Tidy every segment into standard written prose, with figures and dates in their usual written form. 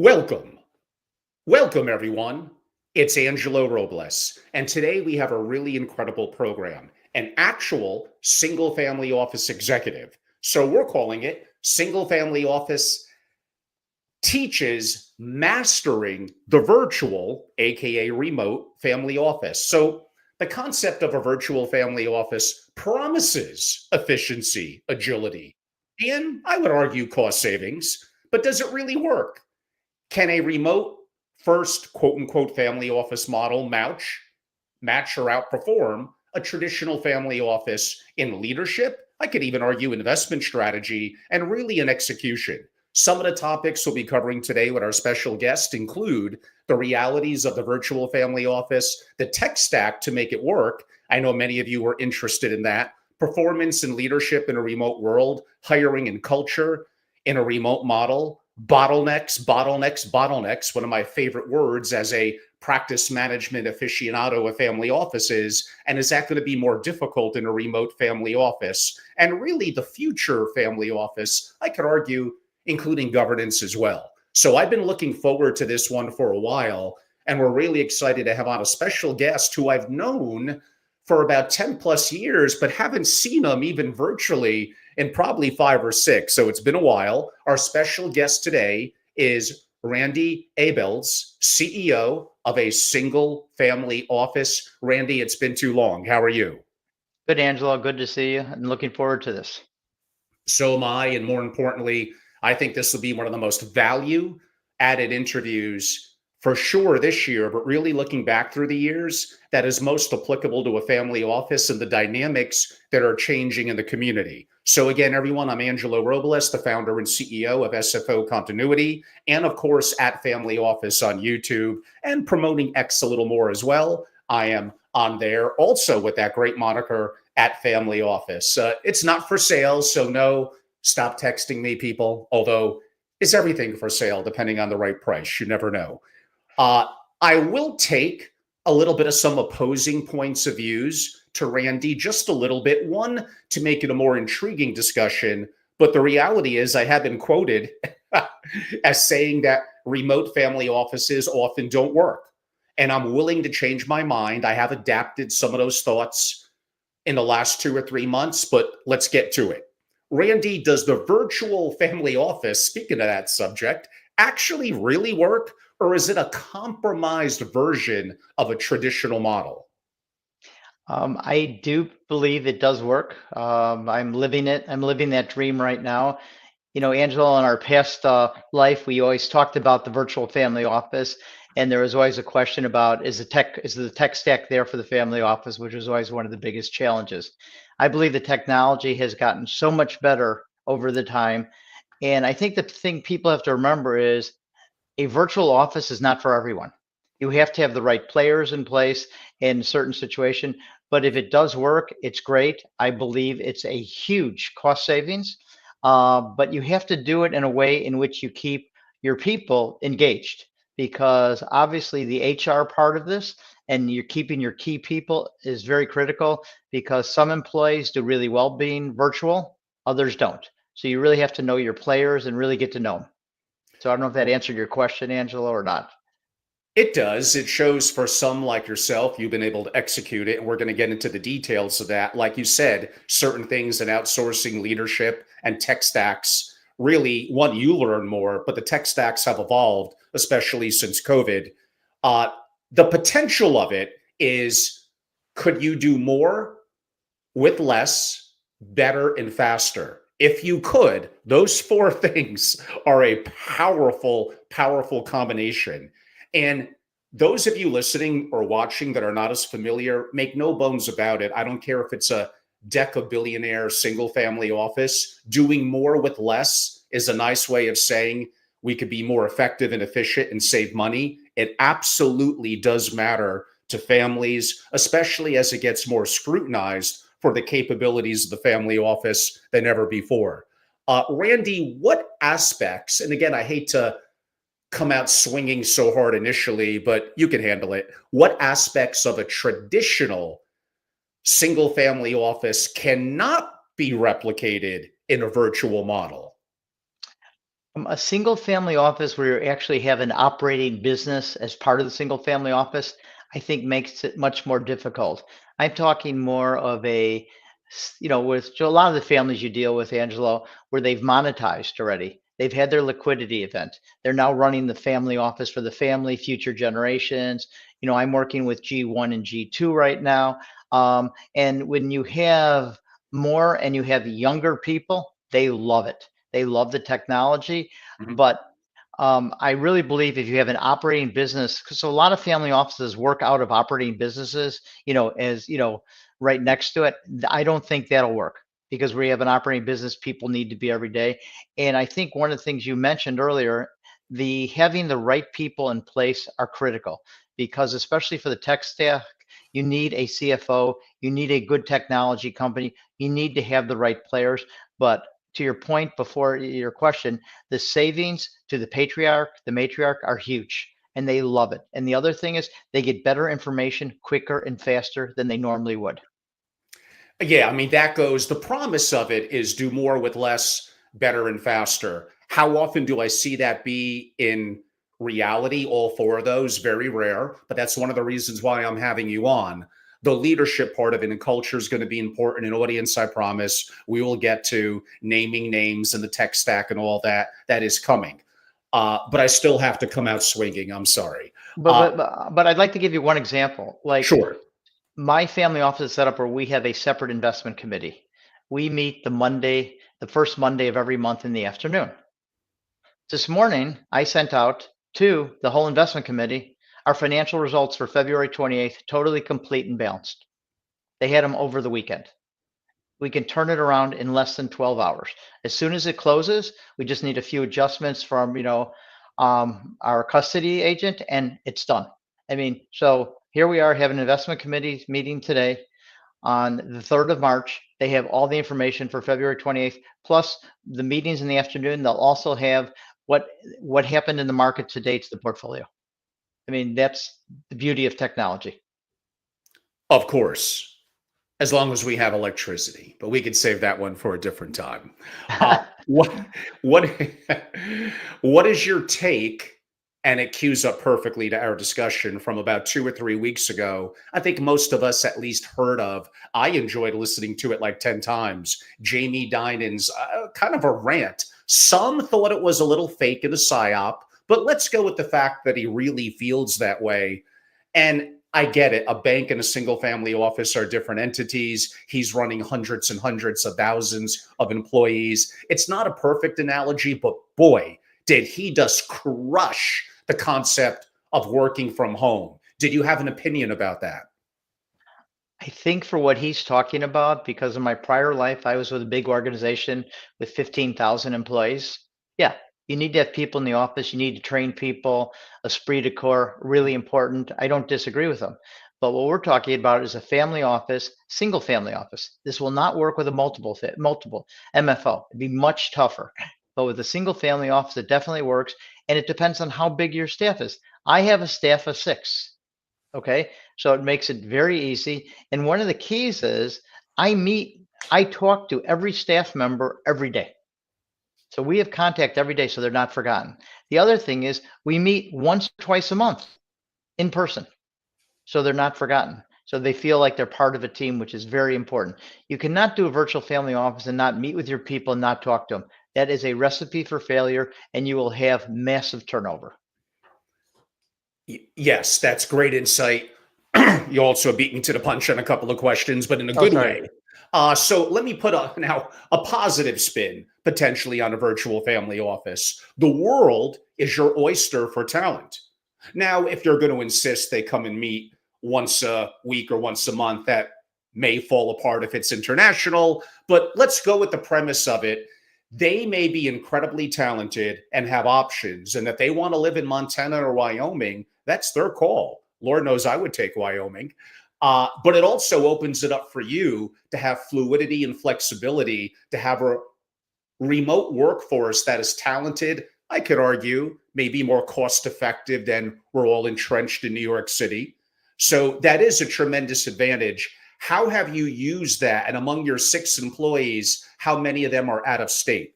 Welcome. Welcome, everyone. It's Angelo Robles. And today we have a really incredible program, an actual single family office executive. So we're calling it Single Family Office Teaches Mastering the Virtual, AKA Remote Family Office. So the concept of a virtual family office promises efficiency, agility, and I would argue cost savings. But does it really work? Can a remote first quote unquote family office model match or outperform a traditional family office in leadership? I could even argue investment strategy and really in execution. Some of the topics we'll be covering today with our special guest include the realities of the virtual family office, the tech stack to make it work. I know many of you are interested in that. Performance and leadership in a remote world, hiring and culture in a remote model, bottlenecks, one of my favorite words as a practice management aficionado of family offices. And is that going to be more difficult in a remote family office? And really the future family office, I could argue, including governance as well. So I've been looking forward to this one for a while, and we're really excited to have on a special guest who I've known for about 10 plus years, but haven't seen him even virtually in probably 5 or 6. So it's been a while. Our special guest today is Randy Abeles, CEO of a single family office. Randy, it's been too long. How are you? Good, Angelo. Good to see you. I'm looking forward to this. So am I. And more importantly, I think this will be one of the most value added interviews for sure this year, but really looking back through the years, that is most applicable to a family office and the dynamics that are changing in the community. So again, everyone, I'm Angelo Robles, the founder and CEO of SFO Continuity, and of course at Family Office on YouTube and promoting X a little more as well. I am on there also with that great moniker at Family Office. It's not for sale, so no, stop texting me, people, although is everything for sale depending on the right price? You never know. Uh, I will take a little bit of some opposing points of views to Randy, just a little bit. One, to make it a more intriguing discussion. But the reality is, I have been quoted as saying that remote family offices often don't work. And I'm willing to change my mind. I have adapted some of those thoughts in the last 2 or 3 months, but let's get to it. Randy, does the virtual family office, speaking of that subject, actually really work? Or is it a compromised version of a traditional model? I do believe it does work. I'm living it. I'm living that dream right now. Angelo, in our past life, we always talked about the virtual family office, and there was always a question about is the tech stack there for the family office, which was always one of the biggest challenges. I believe the technology has gotten so much better over the time, and I think the thing people have to remember is a virtual office is not for everyone. You have to have the right players in place in a certain situation. But if it does work, it's great. I believe it's a huge cost savings. But you have to do it in a way in which you keep your people engaged, because obviously the HR part of this and you're keeping your key people is very critical, because some employees do really well being virtual, others don't. So you really have to know your players and really get to know them. So I don't know if that answered your question, Angela, or not. It does. It shows for some like yourself, you've been able to execute it. And we're going to get into the details of that. Like you said, certain things in outsourcing leadership and tech stacks really, one, you learn more, but the tech stacks have evolved, especially since COVID. Uh, the potential of it is, could you do more with less, better, and faster? If you could, those four things are a powerful, powerful combination. And those of you listening or watching that are not as familiar, make no bones about it. I don't care if it's a deca-billionaire single family office. Doing more with less is a nice way of saying we could be more effective and efficient and save money. It absolutely does matter to families, especially as it gets more scrutinized for the capabilities of the family office than ever before. Randy, what aspects, and again, I hate to come out swinging so hard initially, but you can handle it. What aspects of a traditional single family office cannot be replicated in a virtual model? A single family office where you actually have an operating business as part of the single family office, I think makes it much more difficult. I'm talking more of with a lot of the families you deal with, Angelo, where they've monetized already. They've had their liquidity event. They're now running the family office for the family, future generations. I'm working with G1 and G2 right now. And when you have more and you have younger people, they love it. They love the technology, Mhm. but I really believe if you have an operating business, because so a lot of family offices work out of operating businesses, as right next to it. I don't think that'll work because we have an operating business. People need to be every day, and I think one of the things you mentioned earlier, the having the right people in place are critical because especially for the tech staff, you need a CFO, you need a good technology company, you need to have the right players, but to your point before your question, the savings to the patriarch, the matriarch are huge and they love it. And the other thing is they get better information quicker and faster than they normally would. Yeah, I mean, that goes, the promise of it is do more with less, better and faster. How often do I see that be in reality? All four of those, very rare, but that's one of the reasons why I'm having you on. The leadership part of it and culture is going to be important. In audience, I promise we will get to naming names and the tech stack and all that. That is coming. But I still have to come out swinging. I'm sorry. But Uh, but but I'd like to give you one example. Like sure. my family office is set up where we have a separate investment committee. We meet the first Monday of every month in the afternoon. This morning, I sent out to the whole investment committee our financial results for February 28th, totally complete and balanced. They had them over the weekend. We can turn it around in less than 12 hours. As soon as it closes, we just need a few adjustments from, our custody agent and it's done. I mean, so here we are having an investment committee meeting today on the 3rd of March. They have all the information for February 28th, plus the meetings in the afternoon. They'll also have what what happened in the market to date to the portfolio. I mean, that's the beauty of technology. Of course. As long as we have electricity, but we could save that one for a different time. What what what is your take? And it cues up perfectly to our discussion from about 2 or 3 weeks ago. I think most of us at least heard of. I enjoyed listening to it like 10 times. Jamie Dinan's kind of a rant. Some thought it was a little fake and a psyop, but let's go with the fact that he really feels that way. And I get it. A bank and a single family office are different entities. He's running hundreds and hundreds of thousands of employees. It's not a perfect analogy, but boy, did he just crush the concept of working from home. Did you have an opinion about that? I think for what he's talking about, because in my prior life, I was with a big organization with 15,000 employees. Yeah, you need to have people in the office. You need to train people. Esprit de corps, really important. I don't disagree with them. But what we're talking about is a family office, single family office. This will not work with a multiple MFO. It'd be much tougher. But with a single family office, it definitely works. And it depends on how big your staff is. I have a staff of 6. Okay. So it makes it very easy. And one of the keys is I talk to every staff member every day. So we have contact every day so they're not forgotten. The other thing is we meet once or twice a month in person so they're not forgotten. So they feel like they're part of a team, which is very important. You cannot do a virtual family office and not meet with your people and not talk to them. That is a recipe for failure and you will have massive turnover. Yes, that's great insight. You also beat me to the punch on a couple of questions, but in a Oh, good sorry. way. So let me put now a positive spin potentially on a virtual family office. The world is your oyster for talent. Now, if you're going to insist they come and meet once a week or once a month, that may fall apart if it's international. But let's go with the premise of it. They may be incredibly talented and have options, and if they want to live in Montana or Wyoming, that's their call. Lord knows I would take Wyoming. But it also opens it up for you to have fluidity and flexibility, to have a remote workforce that is talented. I could argue maybe more cost effective than we're all entrenched in New York City. So that is a tremendous advantage. How have you used that? And among your 6 employees, how many of them are out of state?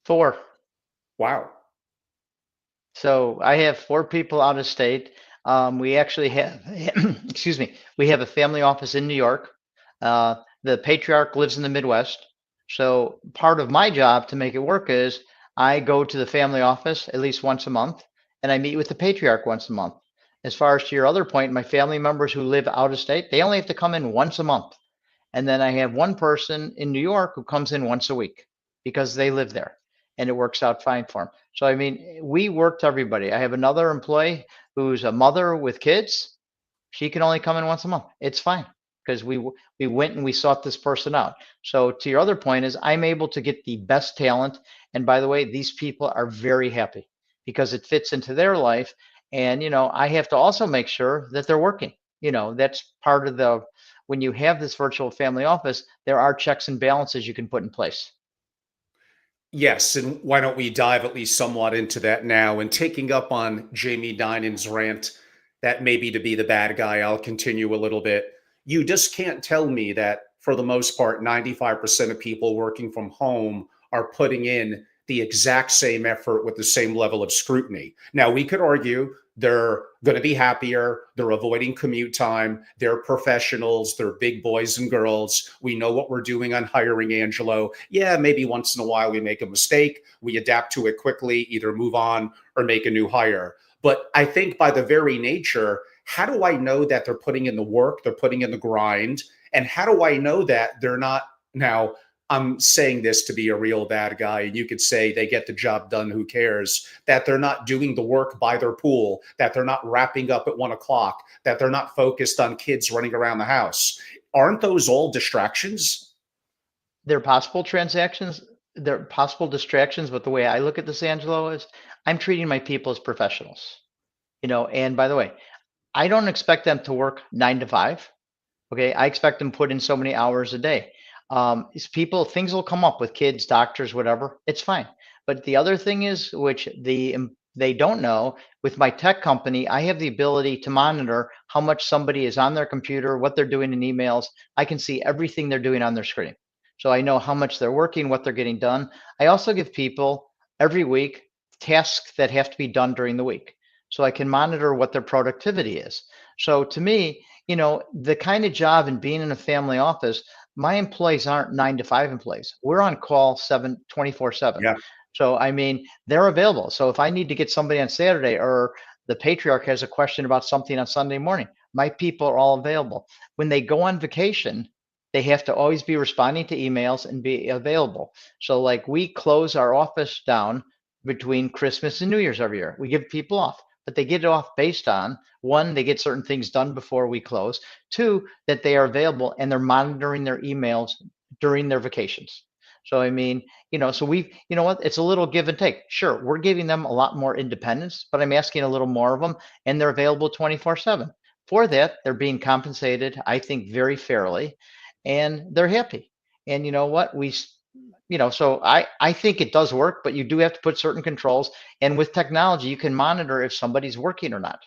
4. Wow. So I have four people out of state. We actually have, excuse me, we have a family office in New York. The patriarch lives in the Midwest. So part of my job to make it work is I go to the family office at least once a month and I meet with the patriarch once a month. As far as to your other point, my family members who live out of state, they only have to come in once a month. And then I have one person in New York who comes in once a week because they live there and it works out fine for them. So, I mean, we work to everybody. I have another employee who's a mother with kids. She can only come in once a month. It's fine because we went and we sought this person out. So to your other point is I'm able to get the best talent. And by the way, these people are very happy because it fits into their life. And, I have to also make sure that they're working. That's part of when you have this virtual family office, there are checks and balances you can put in place. Yes, and why don't we dive at least somewhat into that now? And taking up on Jamie Dinan's rant, that maybe to be the bad guy, I'll continue a little bit. You just can't tell me that for the most part, 95% of people working from home are putting in the exact same effort with the same level of scrutiny. Now, we could argue they're going to be happier. They're avoiding commute time. They're professionals. They're big boys and girls. We know what we're doing on hiring, Angelo. Yeah, maybe once in a while we make a mistake. We adapt to it quickly, either move on or make a new hire. But I think by the very nature, how do I know that they're putting in the work, they're putting in the grind? And how do I know that they're not now? I'm saying this to be a real bad guy, and you could say they get the job done, who cares? That they're not doing the work by their pool, that they're not wrapping up at 1 o'clock, that they're not focused on kids running around the house. Aren't those all distractions? They're possible transactions, they're possible distractions, but the way I look at this, Angelo, is I'm treating my people as professionals. And by the way, I don't expect them to work 9 to 5. Okay, I expect them to put in so many hours a day. Things will come up with kids, doctors, whatever. It's fine. But the other thing is, which they don't know, with my tech company, I have the ability to monitor how much somebody is on their computer, what they're doing in emails. I can see everything they're doing on their screen. So I know how much they're working, what they're getting done. I also give people every week tasks that have to be done during the week. So I can monitor what their productivity is. So to me, the kind of job and being in a family office, my employees aren't 9 to 5 employees. We're on call 24/7. Yeah. So, I mean, they're available. So if I need to get somebody on Saturday or the patriarch has a question about something on Sunday morning, my people are all available. When they go on vacation, they have to always be responding to emails and be available. So like we close our office down between Christmas and New Year's every year. We give people off, but they get it off based on one, they get certain things done before we close. Two, that they are available and they're monitoring their emails during their vacations. So I mean, so you know what? It's a little give and take. Sure, we're giving them a lot more independence, but I'm asking a little more of them, and they're available 24/7. For that, they're being compensated, I think, very fairly, and they're happy. And you know what? So I think it does work, but you do have to put certain controls. And with technology, you can monitor if somebody's working or not.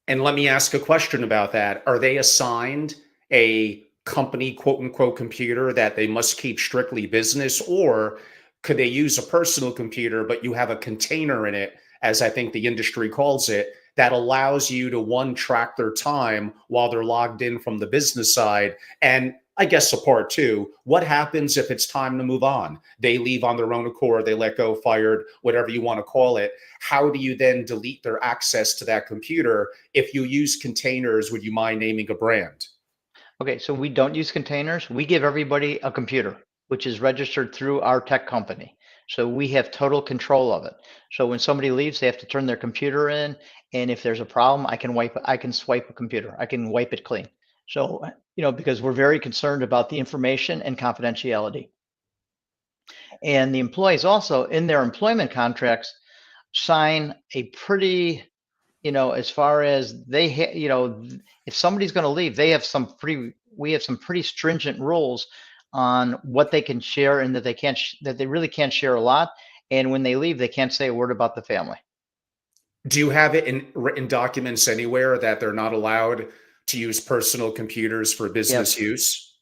And let me ask a question about that. Are they assigned a company quote unquote computer that they must keep strictly business, or could they use a personal computer, but you have a container in it, as I think the industry calls it, that allows you to one track their time while they're logged in from the business side? And I guess a part two, what happens if it's time to move on? They leave on their own accord, they let go, fired, whatever you want to call it. How do you then delete their access to that computer? If you use containers, would you mind naming a brand? Okay, so we don't use containers. We give everybody a computer, which is registered through our tech company. So we have total control of it. So when somebody leaves, they have to turn their computer in, and if there's a problem, I can swipe a computer. I can wipe it clean. So, because we're very concerned about the information and confidentiality. And the employees also in their employment contracts sign a pretty, as far as if somebody's going to leave, we have some pretty stringent rules on what they can share and that that they really can't share a lot. And when they leave, they can't say a word about the family. Do you have it in written documents anywhere that they're not allowed to use personal computers for business Yes, use?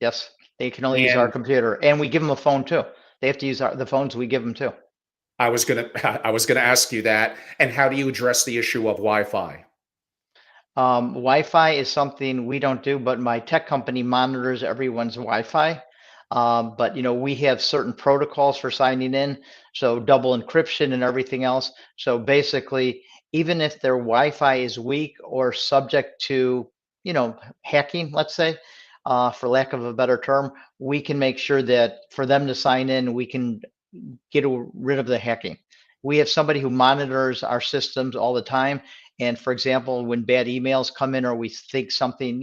yes, they can only use our And computer, and we give them a phone too. They have to use the phones we give them too. I was gonna ask you that. And how do you address the issue of Wi-Fi? Wi-Fi is something we don't do, but my tech company monitors everyone's Wi-Fi. But we have certain protocols for signing in, so double encryption and everything else. So basically, even if their Wi-Fi is weak or subject to, hacking, let's say, for lack of a better term, we can make sure that for them to sign in, we can get rid of the hacking. We have somebody who monitors our systems all the time. And for example, when bad emails come in or we think something,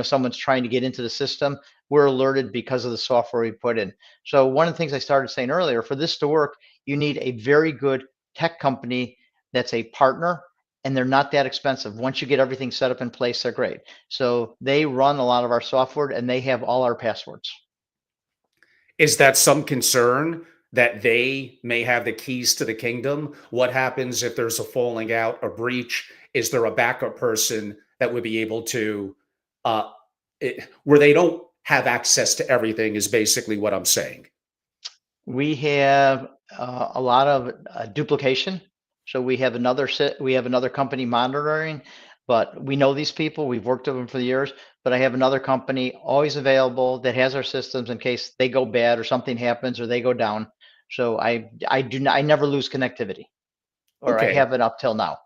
someone's trying to get into the system, we're alerted because of the software we put in. So one of the things I started saying earlier, for this to work, you need a very good tech company that's a partner, and they're not that expensive. Once you get everything set up in place, they're great. So they run a lot of our software and they have all our passwords. Is that some concern that they may have the keys to the kingdom? What happens if there's a falling out, a breach? Is there a backup person that would be able to, where they don't have access to everything, is basically what I'm saying. We have a lot of duplication. So we have another company monitoring, but we know these people. We've worked with them for years. But I have another company always available that has our systems in case they go bad or something happens or they go down. So I never lose connectivity, or I Okay. haven't up till now.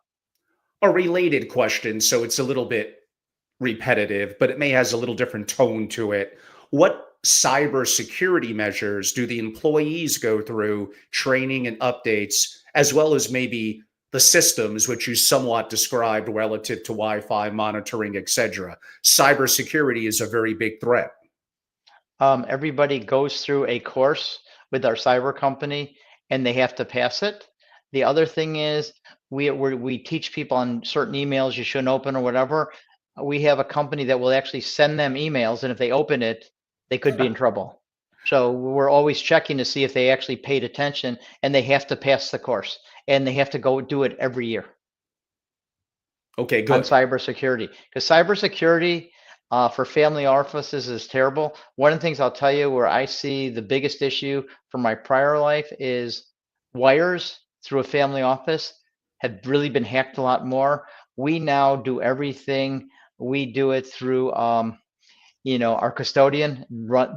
A related question, so it's a little bit repetitive, but it may has a little different tone to it. What cybersecurity measures do the employees go through, training and updates, as well as maybe the systems, which you somewhat described relative to Wi-Fi monitoring, etc.? Cybersecurity is a very big threat. Everybody goes through a course with our cyber company and they have to pass it. The other thing is we teach people on certain emails you shouldn't open or whatever. We have a company that will actually send them emails, and if they open it, they could be in trouble. So we're always checking to see if they actually paid attention, and they have to pass the course, and they have to go do it every year Okay, on good. cybersecurity, because cybersecurity for family offices is terrible. One of the things I'll tell you where I see the biggest issue from my prior life is wires through a family office have really been hacked a lot more. We now do everything. We do it through our custodian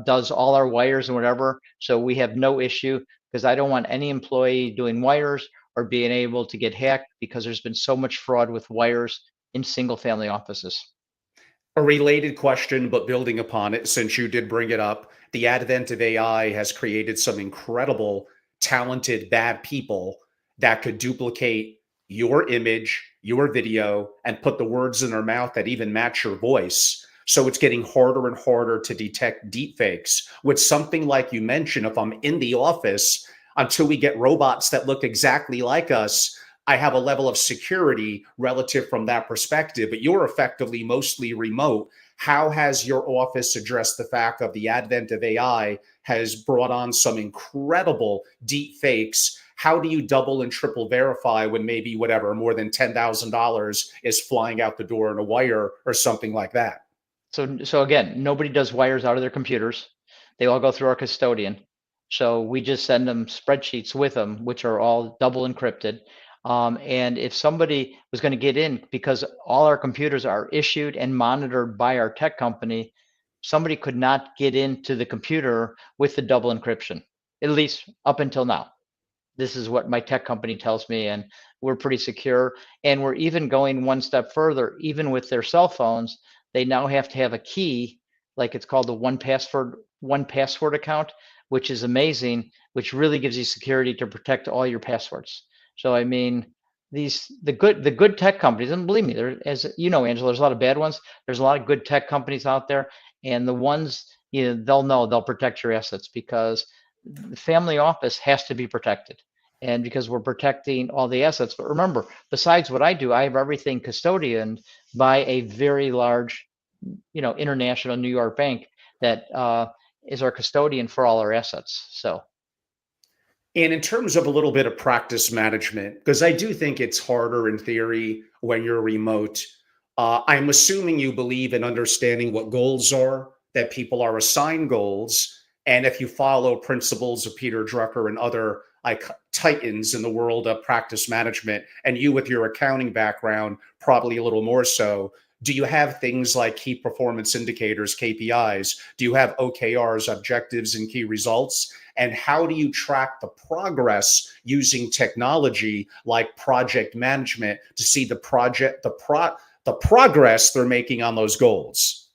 does all our wires and whatever. So we have no issue, because I don't want any employee doing wires or being able to get hacked, because there's been so much fraud with wires in single family offices. A related question, but building upon it, since you did bring it up, the advent of AI has created some incredible, talented, bad people that could duplicate your image, your video, and put the words in their mouth that even match your voice. So it's getting harder and harder to detect deepfakes. With something like you mentioned, if I'm in the office, until we get robots that look exactly like us, I have a level of security relative from that perspective, but you're effectively mostly remote. How has your office addressed the fact of the advent of AI has brought on some incredible deep fakes? How do you double and triple verify when maybe whatever, more than $10,000 is flying out the door in a wire or something like that? So again, nobody does wires out of their computers. They all go through our custodian. So we just send them spreadsheets with them, which are all double encrypted. And if somebody was going to get in, because all our computers are issued and monitored by our tech company, somebody could not get into the computer with the double encryption, at least up until now. This is what my tech company tells me, and we're pretty secure. And we're even going one step further. Even with their cell phones, they now have to have a key, like it's called the one password account, which is amazing, which really gives you security to protect all your passwords. So I mean, the good tech companies, and believe me, there, as you know, Angela, there's a lot of bad ones. There's a lot of good tech companies out there, and the ones, they'll protect your assets, because the family office has to be protected, and because we're protecting all the assets. But remember, besides what I do, I have everything custodianed by a very large, international New York bank that is our custodian for all our assets. So And in terms of a little bit of practice management, because I do think it's harder in theory when you're remote, I'm assuming you believe in understanding what goals are, that people are assigned goals, And if you follow principles of Peter Drucker and other titans in the world of practice management, and you with your accounting background, probably a little more so, do you have things like key performance indicators, KPIs? Do you have OKRs, objectives and key results? And how do you track the progress using technology like project management to see the progress they're making on those goals?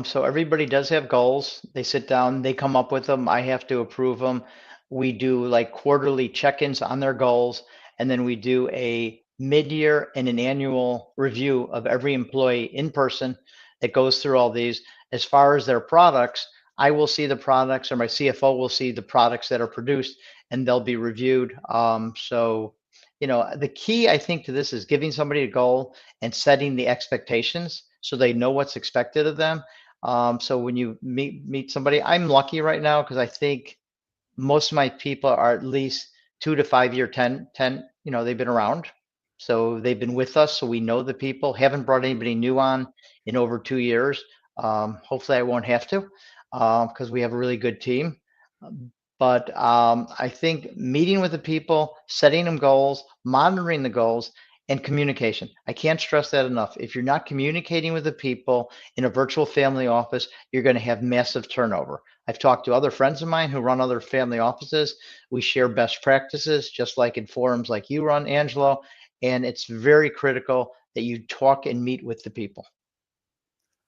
So everybody does have goals. They sit down, they come up with them. I have to approve them. We do like quarterly check-ins on their goals, and then we do a mid-year and an annual review of every employee in person that goes through all these. As far as their products, I will see the products, or my CFO will see the products that are produced, and they'll be reviewed. The key I think to this is giving somebody a goal and setting the expectations so they know what's expected of them. So when you meet somebody, I'm lucky right now because I think most of my people are at least 2 to 5 year, 10, they've been around. So they've been with us. So we know the people, haven't brought anybody new on in over 2 years. Hopefully I won't have to because we have a really good team. But I think meeting with the people, setting them goals, monitoring the goals, and communication. I can't stress that enough. If you're not communicating with the people in a virtual family office, you're going to have massive turnover. I've talked to other friends of mine who run other family offices. We share best practices, just like in forums like you run, Angelo. And it's very critical that you talk and meet with the people.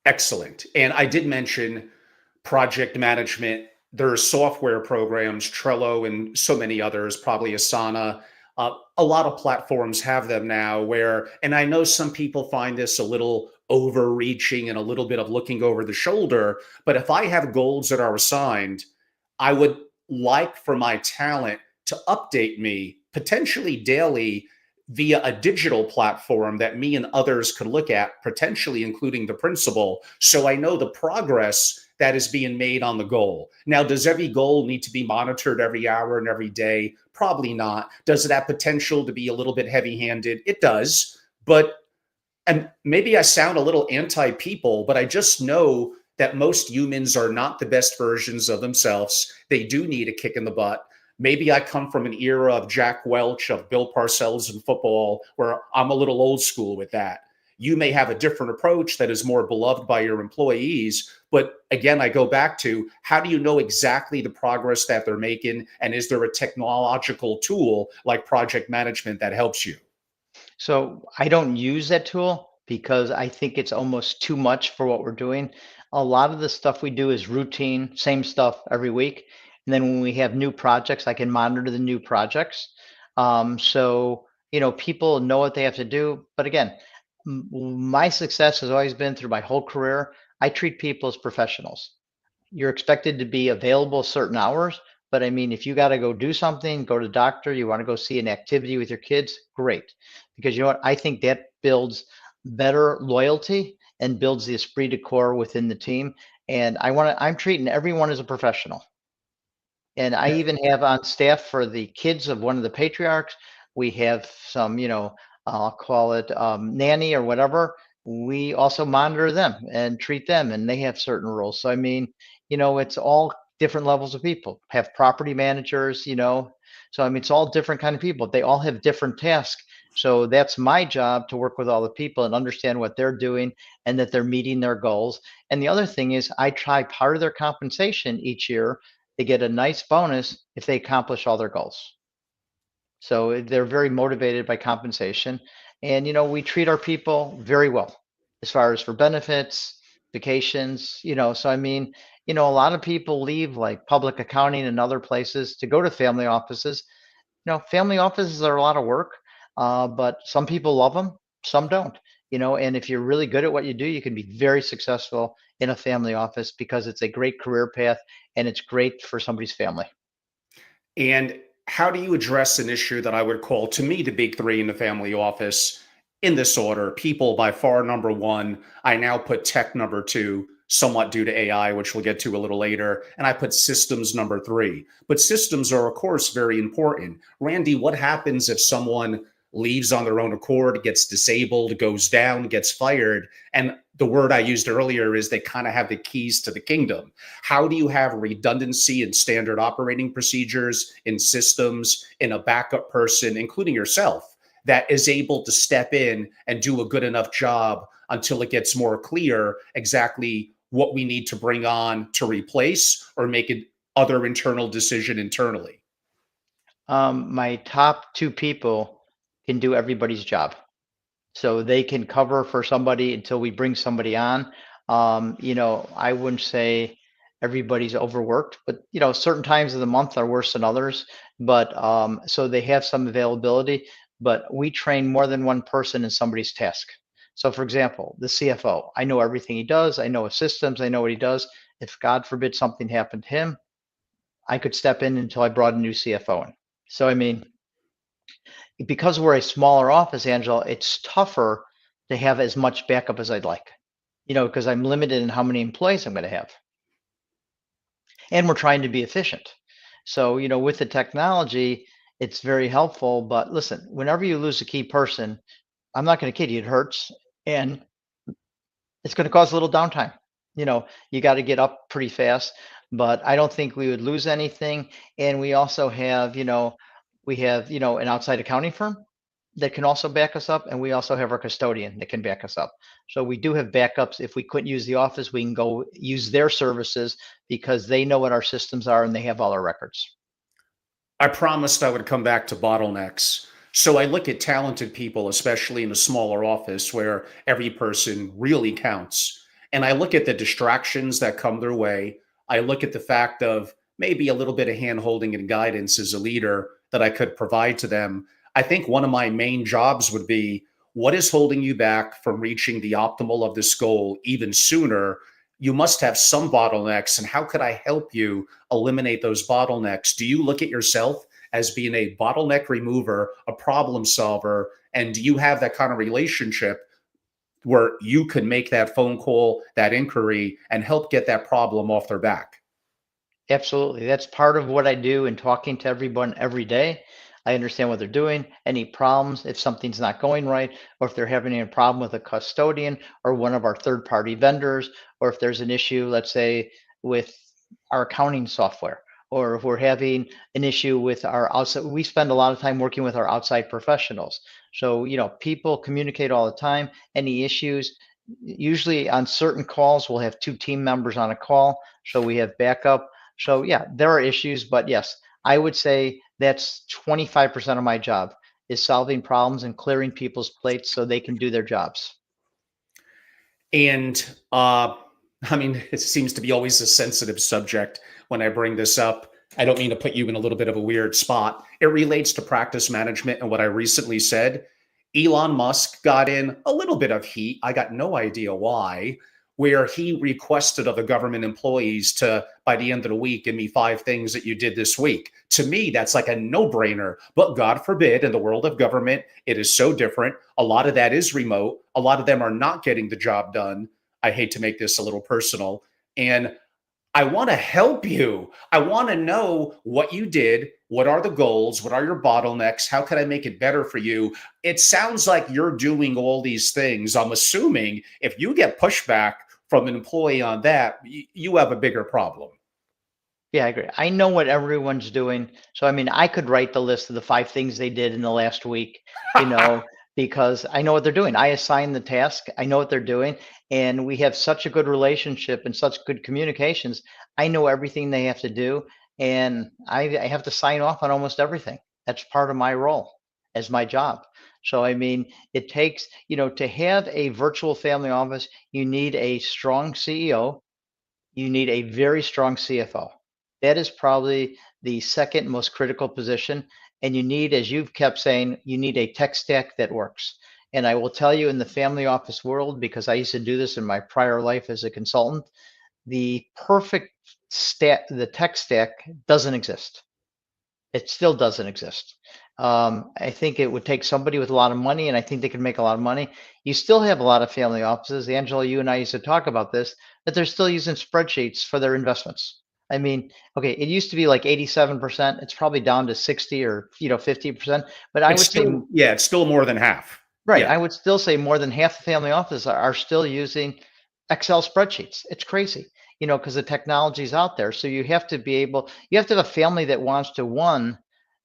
Excellent. And I did mention project management. There are software programs, Trello and so many others, probably Asana. A lot of platforms have them now where, and I know some people find this a little overreaching and a little bit of looking over the shoulder, but if I have goals that are assigned, I would like for my talent to update me potentially daily via a digital platform that me and others could look at, potentially including the principal, so I know the progress that is being made on the goal. Now, does every goal need to be monitored every hour and every day? Probably not. Does it have potential to be a little bit heavy-handed? It does. But, and maybe I sound a little anti-people, but I just know that most humans are not the best versions of themselves. They do need a kick in the butt. Maybe I come from an era of Jack Welch, of Bill Parcells in football, where I'm a little old school with that. You may have a different approach that is more beloved by your employees. But again, I go back to, how do you know exactly the progress that they're making? And is there a technological tool like project management that helps you? So I don't use that tool because I think it's almost too much for what we're doing. A lot of the stuff we do is routine, same stuff every week. And then when we have new projects, I can monitor the new projects. People know what they have to do. But again, my success has always been through my whole career. I treat people as professionals. You're expected to be available certain hours, but I mean, if you got to go do something, go to the doctor, you want to go see an activity with your kids, great. Because you know what? I think that builds better loyalty and builds the esprit de corps within the team. And I'm treating everyone as a professional. And I even have on staff for the kids of one of the patriarchs, we have some, I'll call it nanny or whatever. We also monitor them and treat them, and they have certain rules. So, I mean, it's all different levels of people. Have property managers, So, I mean, it's all different kind of people. They all have different tasks. So that's my job to work with all the people and understand what they're doing and that they're meeting their goals. And the other thing is I try part of their compensation each year, they get a nice bonus if they accomplish all their goals. So they're very motivated by compensation. And, we treat our people very well as far as for benefits, vacations, So, I mean, a lot of people leave like public accounting and other places to go to family offices. Family offices are a lot of work, but some people love them, some don't. And if you're really good at what you do, you can be very successful in a family office because it's a great career path and it's great for somebody's family. And how do you address an issue that I would call, to me, the big three in the family office in this order? People by far number one. I now put tech number two, somewhat due to AI, which we'll get to a little later. And I put systems number three. But systems are, of course, very important. Randy, what happens if someone leaves on their own accord, gets disabled, goes down, gets fired? And the word I used earlier is they kind of have the keys to the kingdom. How do you have redundancy in standard operating procedures, in systems, in a backup person, including yourself, that is able to step in and do a good enough job until it gets more clear exactly what we need to bring on to replace or make an other internal decision internally? My top two people can do everybody's job. So they can cover for somebody until we bring somebody on. I wouldn't say everybody's overworked, but certain times of the month are worse than others. But so they have some availability, but we train more than one person in somebody's task. So for example, the CFO, I know everything he does. I know his systems. I know what he does. If God forbid something happened to him, I could step in until I brought a new CFO in. So, I mean, because we're a smaller office, Angela, it's tougher to have as much backup as I'd like, because I'm limited in how many employees I'm going to have. And we're trying to be efficient. So, with the technology, it's very helpful. But listen, whenever you lose a key person, I'm not going to kid you, it hurts. And it's going to cause a little downtime. You got to get up pretty fast, but I don't think we would lose anything. And we also have, an outside accounting firm that can also back us up, and we also have our custodian that can back us up. So we do have backups. If we couldn't use the office, we can go use their services because they know what our systems are and they have all our records. I promised I would come back to bottlenecks. So I look at talented people, especially in a smaller office where every person really counts. And I look at the distractions that come their way. I look at the fact of maybe a little bit of hand holding and guidance as a leader that I could provide to them. I think one of my main jobs would be, what is holding you back from reaching the optimal of this goal even sooner? You must have some bottlenecks. And how could I help you eliminate those bottlenecks? Do you look at yourself as being a bottleneck remover, a problem solver? And do you have that kind of relationship where you can make that phone call, that inquiry, and help get that problem off their back? Absolutely. That's part of what I do in talking to everyone every day. I understand what they're doing, any problems, if something's not going right, or if they're having a problem with a custodian or one of our third party vendors, or if there's an issue, let's say, with our accounting software, or if we're having an issue with our outside. We spend a lot of time working with our outside professionals. So, people communicate all the time. Any issues, usually on certain calls, we'll have two team members on a call. So we have backup. So yeah, there are issues, but yes, I would say that's 25% of my job is solving problems and clearing people's plates so they can do their jobs. And I mean, it seems to be always a sensitive subject when I bring this up. I don't mean to put you in a little bit of a weird spot. It relates to practice management and what I recently said. Elon Musk got in a little bit of heat. I got no idea why, where he requested of the government employees to, by the end of the week, give me 5 things that you did this week. To me, that's like a no brainer. But God forbid, in the world of government, it is so different. A lot of that is remote. A lot of them are not getting the job done. I hate to make this a little personal. And I want to help you. I want to know what you did. What are the goals? What are your bottlenecks? How can I make it better for you? It sounds like you're doing all these things. I'm assuming if you get pushback from an employee on that, you have a bigger problem. Yeah, I agree. I know what everyone's doing. So, I mean, I could write the list of the 5 things they did in the last week, you know, because I know what they're doing. I assign the task, I know what they're doing, and we have such a good relationship and such good communications. I know everything they have to do, and I have to sign off on almost everything. That's part of my role as my job. So, I mean, it takes, to have a virtual family office, you need a strong CEO, you need a very strong CFO. That is probably the second most critical position. And you need, as you've kept saying, you need a tech stack that works. And I will tell you in the family office world, because I used to do this in my prior life as a consultant, the perfect the tech stack doesn't exist. It still doesn't exist. I think it would take somebody with a lot of money, and I think they can make a lot of money. You still have a lot of family offices. Angela, you and I used to talk about this, that they're still using spreadsheets for their investments. I mean, okay, it used to be like 87%. It's probably down to 60 or 50%. But I It's would say, still, yeah, it's still more than half. Right. Yeah, I would still say more than half the family offices are still using Excel spreadsheets. It's crazy, because the technology's out there. So you have to have a family that wants to, one,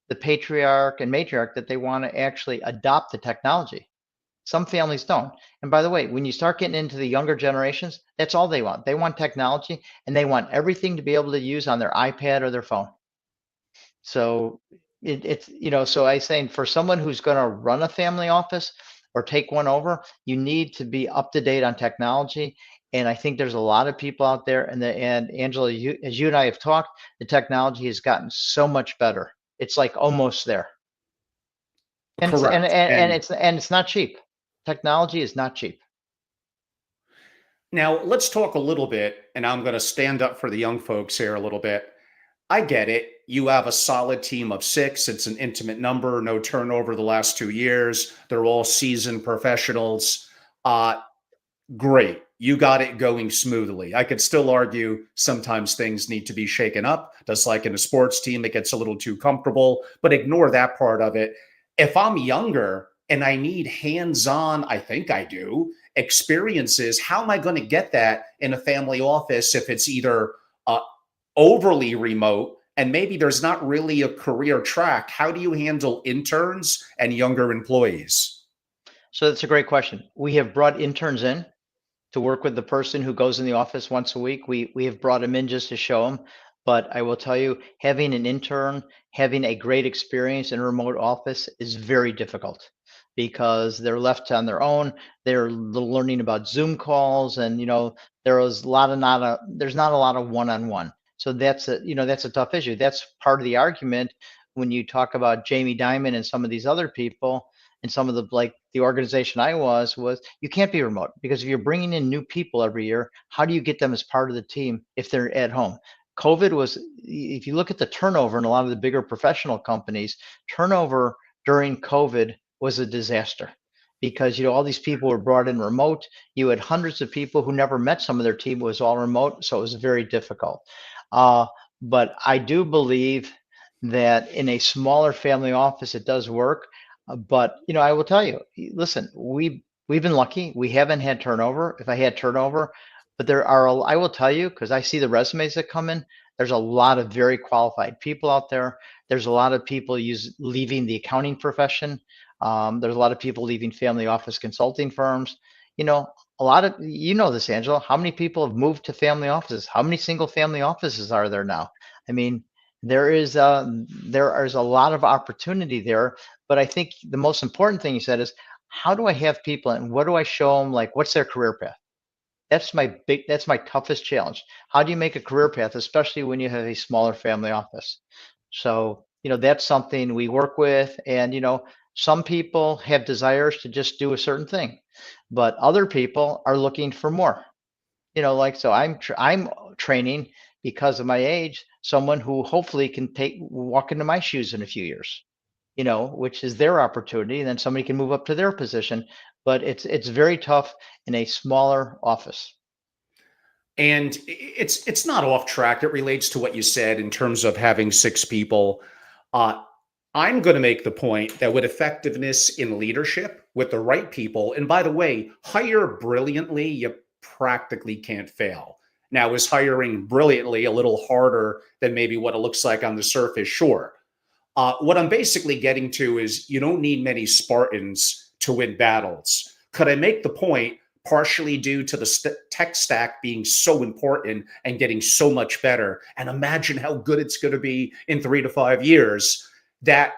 the patriarch and matriarch, that they want to actually adopt the technology. Some families don't. And by the way, when you start getting into the younger generations, that's all they want. They want technology and they want everything to be able to use on their iPad or their phone. So so I saying for someone who's going to run a family office or take one over, you need to be up to date on technology. And I think there's a lot of people out there, and Angela, as you and I have talked, the technology has gotten so much better. It's like almost there, and it's and correct. and And it's not cheap. Technology is not cheap. now let's talk a little bit, and I'm going to stand up for the young folks here a little bit. I get it. You have a solid team of six. It's an intimate number, no turnover the last 2 years. They're all seasoned professionals. Uh, Great. You got it going smoothly. I could still argue sometimes things need to be shaken up, just like in a sports team, it gets a little too comfortable, but ignore that part of it. If I'm younger and I need hands on, I think I do, experiences, how am I going to get that in a family office if it's either uh, overly remote and maybe there's not really a career track? How do you handle interns and younger employees? So that's a great question. We have brought interns in to work with the person who goes in the office once a week. We have brought them in just to show them. But I will tell you, having an intern, having a great experience in a remote office is very difficult because they're left on their own. They're learning about Zoom calls, and there's not a lot of one-on-one. So that's a tough issue. That's part of the argument when you talk about Jamie Dimon and some of these other people, and some of the organization I was you can't be remote, because if you're bringing in new people every year, how do you get them as part of the team if they're at home? If you look at the turnover in a lot of the bigger professional companies, turnover during COVID was a disaster, because all these people were brought in remote. You had hundreds of people who never met some of their team. It was all remote, so it was very difficult. Uh, but I do believe that in a smaller family office, it does work. But I will tell you, listen, we've been lucky. We haven't had turnover. If I had turnover, but I will tell you, because I see the resumes that come in, there's a lot of very qualified people out there. There's a lot of people leaving the accounting profession. There's a lot of people leaving family office consulting firms. You know, a lot of this, Angela. How many people have moved to family offices? How many single family offices are there now? I mean, there is a lot of opportunity there. But I think the most important thing you said is, how do I have people and what do I show them? Like, what's their career path? That's my toughest challenge. How do you make a career path, especially when you have a smaller family office? So, that's something we work with. And, some people have desires to just do a certain thing, but other people are looking for more. So I'm training, because of my age, someone who hopefully can walk into my shoes in a few years, which is their opportunity. And then somebody can move up to their position, but it's very tough in a smaller office. And it's not off track. It relates to what you said in terms of having six people. Uh, I'm going to make the point that with effectiveness in leadership, with the right people, and by the way, hire brilliantly, you practically can't fail. Now, is hiring brilliantly a little harder than maybe what it looks like on the surface? Sure. What I'm basically getting to is you don't need many Spartans to win battles. Could I make the point, partially due to the tech stack being so important and getting so much better? And imagine how good it's going to be in 3 to 5 years, that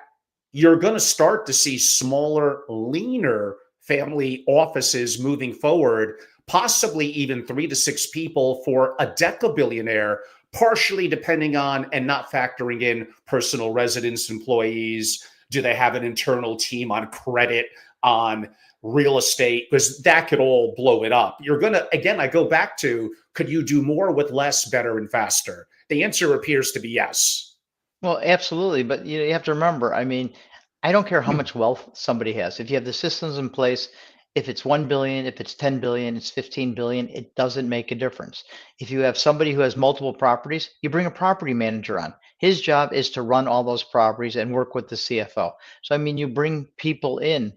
you're going to start to see smaller, leaner family offices moving forward, possibly even 3 to 6 people for a decabillionaire, partially depending on and not factoring in personal residence employees. Do they have an internal team on credit, on real estate? Because that could all blow it up. You're going to, again, I go back to, could you do more with less, better, and faster? The answer appears to be yes. Well, absolutely. But you have to remember, I mean, I don't care how much wealth somebody has. If you have the systems in place, if it's 1 billion, if it's 10 billion, it's 15 billion, it doesn't make a difference. If you have somebody who has multiple properties, you bring a property manager on. His job is to run all those properties and work with the CFO. So, I mean, you bring people in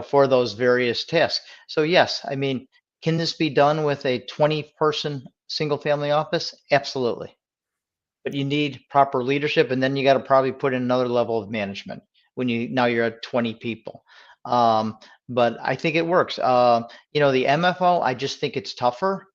for those various tasks. So yes, I mean, can this be done with a 20-person single family office? Absolutely. But you need proper leadership, and then you got to probably put in another level of management when now you're at 20 people. But I think it works. The MFO, I just think it's tougher.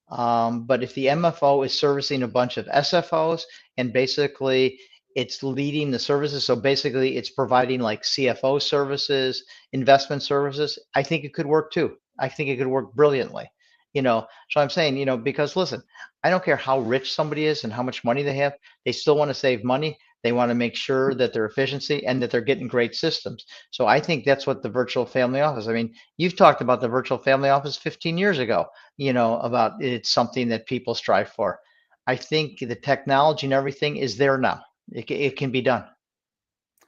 But if the MFO is servicing a bunch of SFOs and basically it's leading the services, so basically it's providing like CFO services, investment services, I think it could work too. I think it could work brilliantly. So I'm saying, because listen, I don't care how rich somebody is and how much money they have, they still want to save money. They want to make sure that their efficiency and that they're getting great systems. So I think that's what the virtual family office, I mean, you've talked about the virtual family office 15 years ago, about it's something that people strive for. I think the technology and everything is there now. It can be done.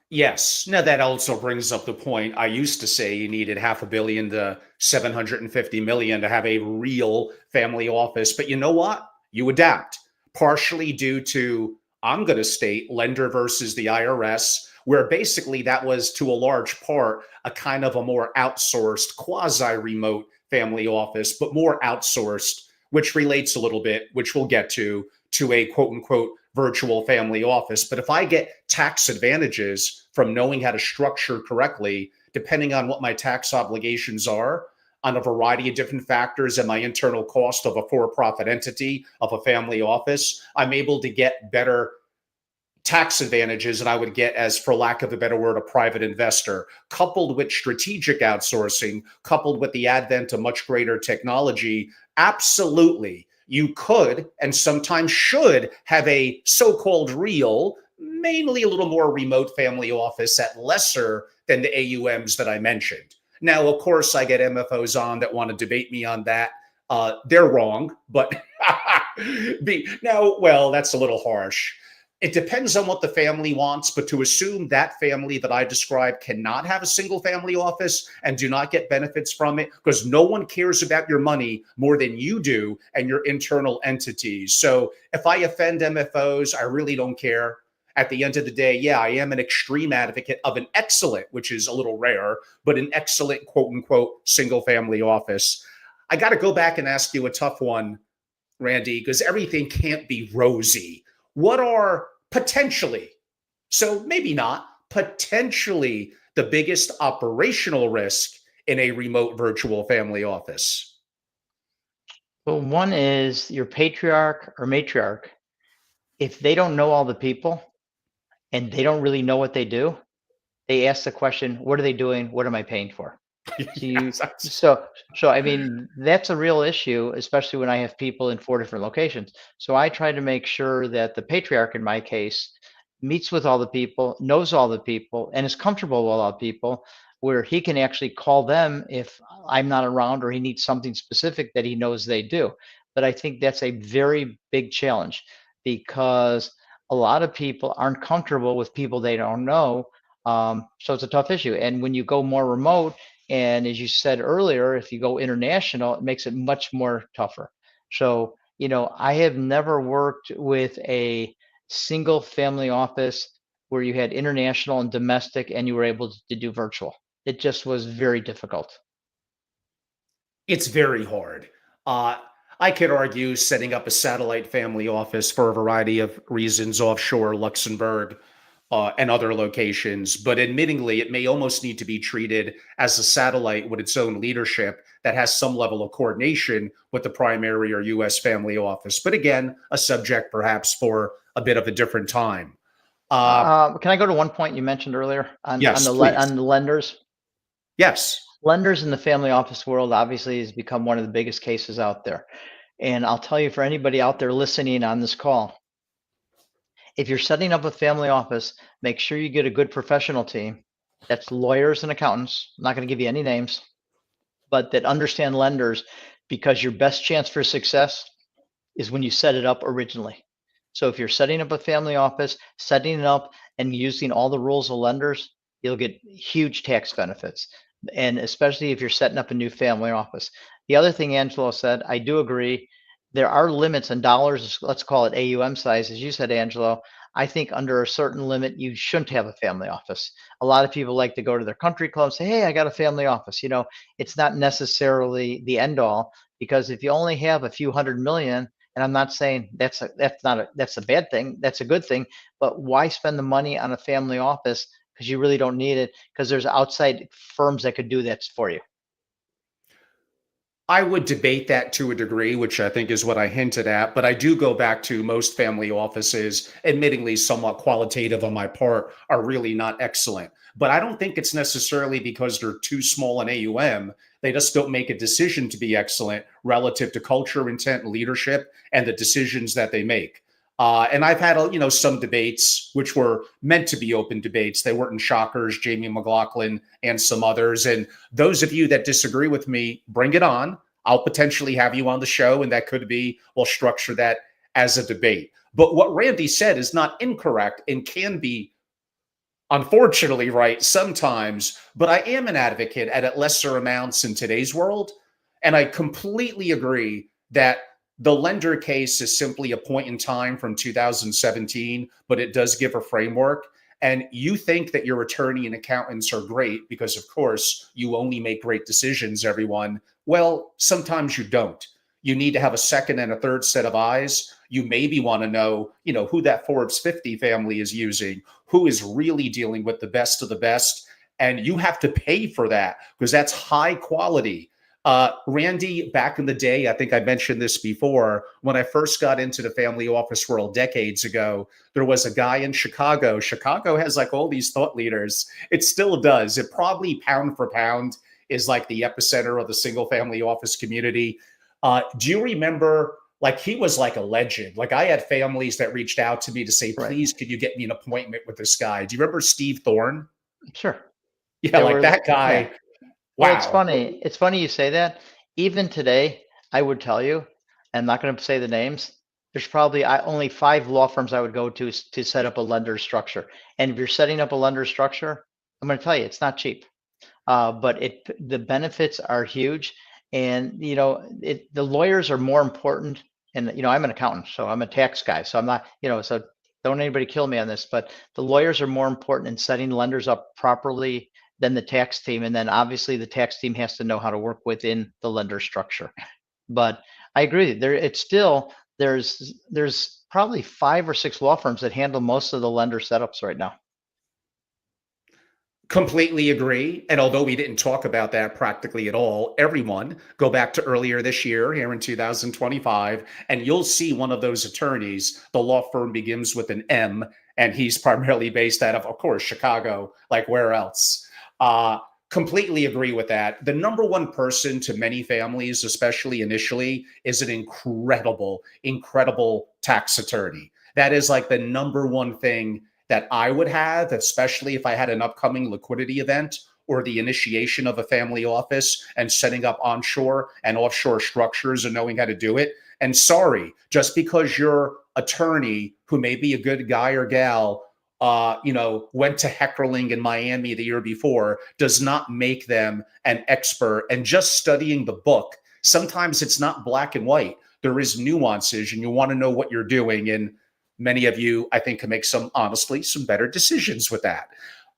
Yes. Now that also brings up the point. I used to say you needed 500 million to 750 million to have a real family office. But you know what? You adapt, partially due to, I'm going to state, lender versus the IRS, where basically that was to a large part a kind of a more outsourced, quasi remote family office, but more outsourced, which relates a little bit, which we'll get to a quote unquote virtual family office. But if I get tax advantages from knowing how to structure correctly, depending on what my tax obligations are on a variety of different factors and my internal cost of a for-profit entity, of a family office, I'm able to get better tax advantages than I would get as, for lack of a better word, a private investor, coupled with strategic outsourcing, coupled with the advent of much greater technology. Absolutely, you could and sometimes should have a so-called real, mainly a little more remote family office at lesser than the AUMs that I mentioned. Now, of course, I get MFOs on that want to debate me on that. They're wrong, but well, that's a little harsh. It depends on what the family wants, but to assume that family that I described cannot have a single family office and do not get benefits from it, because no one cares about your money more than you do and your internal entities. So if I offend MFOs, I really don't care. At the end of the day, yeah, I am an extreme advocate of an excellent, which is a little rare, but an excellent quote unquote single family office. I got to go back and ask you a tough one, Randy, because everything can't be rosy. What are potentially, so maybe not, potentially the biggest operational risk in a remote virtual family office? Well, one is your patriarch or matriarch. If they don't know all the people and they don't really know what they do, they ask the question, what are they doing? What am I paying for? So you Yes, so so I mean that's a real issue, especially when I have people in 4 different locations. So I try to make sure that the patriarch in my case meets with all the people, knows all the people, and is comfortable with all the people, where he can actually call them if I'm not around or he needs something specific that he knows they do. But I think that's a very big challenge because a lot of people aren't comfortable with people they don't know. So it's a tough issue. And when you go more remote, and as you said earlier, if you go international, it makes it much more tougher. So, I have never worked with a single family office where you had international and domestic and you were able to do virtual. It just was very difficult. it's very hard. Uh, I could argue setting up a satellite family office for a variety of reasons offshore, Luxembourg, and other locations. But admittingly, it may almost need to be treated as a satellite with its own leadership that has some level of coordination with the primary or US family office. But again, a subject perhaps for a bit of a different time. Uh, Can I go to one point you mentioned earlier yes, please. on the lenders? Yes. Lenders in the family office world obviously has become one of the biggest cases out there. And I'll tell you, for anybody out there listening on this call, if you're setting up a family office, make sure you get a good professional team. That's lawyers and accountants. I'm not going to give you any names, but that understand lenders, because your best chance for success is when you set it up originally. So if you're setting up a family office, setting it up and using all the rules of lenders, you'll get huge tax benefits. And especially if you're setting up a new family office. The other thing Angelo said, I do agree. There are limits on dollars, let's call it AUM size, as you said, Angelo. I think under a certain limit, you shouldn't have a family office. A lot of people like to go to their country club and say, hey, I got a family office. It's not necessarily the end all, because if you only have a few 100 million, and I'm not saying that's a bad thing, that's a good thing, but why spend the money on a family office? Because you really don't need it, because there's outside firms that could do that for you. I would debate that to a degree, which I think is what I hinted at, but I do go back to most family offices, admittingly somewhat qualitative on my part, are really not excellent. But I don't think it's necessarily because they're too small in AUM. They just don't make a decision to be excellent relative to culture, intent, and leadership, and the decisions that they make. And I've had, some debates which were meant to be open debates. They weren't shockers, Jamie McLaughlin and some others. And those of you that disagree with me, bring it on. I'll potentially have you on the show, and that could be, we'll structure that as a debate. But what Randy said is not incorrect and can be, unfortunately, right sometimes. But I am an advocate at lesser amounts in today's world. And I completely agree that the lender case is simply a point in time from 2017, but it does give a framework. And you think that your attorney and accountants are great because, of course, you only make great decisions, everyone. Well, sometimes you don't. You need to have a second and a third set of eyes. You maybe want to know, who that Forbes 50 family is using, who is really dealing with the best of the best. And you have to pay for that because that's high quality. Randy, back in the day, I think I mentioned this before, when I first got into the family office world decades ago, there was a guy in Chicago. Chicago has like all these thought leaders. It still does. It probably pound for pound is like the epicenter of the single family office community. Do you remember, like, he was like a legend. Like, I had families that reached out to me to say, Right. please, could you get me an appointment with this guy? Do you remember Steve Thorne? Sure. Yeah, There like were, that yeah. guy. Well, it's Wow. funny. It's funny you say that. Even today, I would tell you, I'm not going to say the names. There's probably only 5 law firms I would go to set up a lender structure. And if you're setting up a lender structure, I'm going to tell you, it's not cheap. But the benefits are huge, and the lawyers are more important. And I'm an accountant, so I'm a tax guy, so I'm not, so don't anybody kill me on this. But the lawyers are more important in setting lenders up properly than the tax team, and then obviously the tax team has to know how to work within the lender structure. But I agree, there's probably 5 or 6 law firms that handle most of the lender setups right now. Completely agree. And although we didn't talk about that practically at all, everyone go back to earlier this year here in 2025, and you'll see one of those attorneys. The law firm begins with an M, and he's primarily based out of course, Chicago, like where else? Completely agree with that. The number one person to many families, especially initially, is an incredible, incredible tax attorney. That is like the number one thing that I would have, especially if I had an upcoming liquidity event or the initiation of a family office and setting up onshore and offshore structures and knowing how to do it. And sorry, just because your attorney, who may be a good guy or gal, went to Heckerling in Miami the year before, does not make them an expert. And just studying the book, sometimes it's not black and white. There is nuances, and you want to know what you're doing. And many of you, I think, can make some better decisions with that.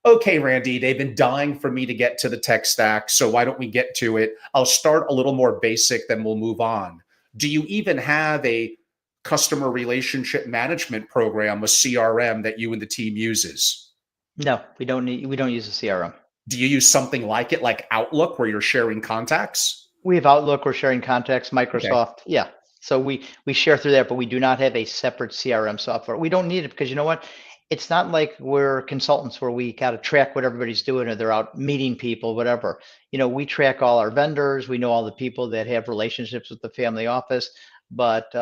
Okay, Randy, they've been dying for me to get to the tech stack. So why don't we get to it? I'll start a little more basic, then we'll move on. Do you even have a customer relationship management program, a CRM that you and the team uses? No, we don't use a CRM. Do you use something like it, like Outlook, where you're sharing contacts? We have Outlook, we're sharing contacts, Okay. Microsoft. Yeah. So we share through that, but we do not have a separate CRM software. We don't need it because you know what? It's not like we're consultants where we got to track what everybody's doing or they're out meeting people, whatever. We track all our vendors. We know all the people that have relationships with the family office, but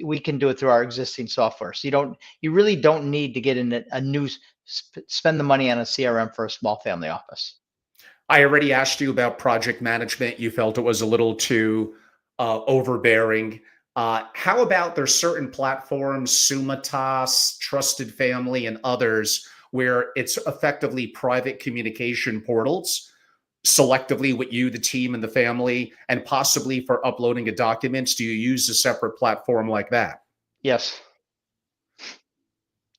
we can do it through our existing software. So you really don't need to get in a new, spend the money on a CRM for a small family office. I already asked you about project management. You felt it was a little too overbearing. How about there's certain platforms, Sumitas, Trusted Family, and others, where it's effectively private communication portals, selectively with you, the team, and the family, and possibly for uploading a documents? Do you use a separate platform like that? Yes.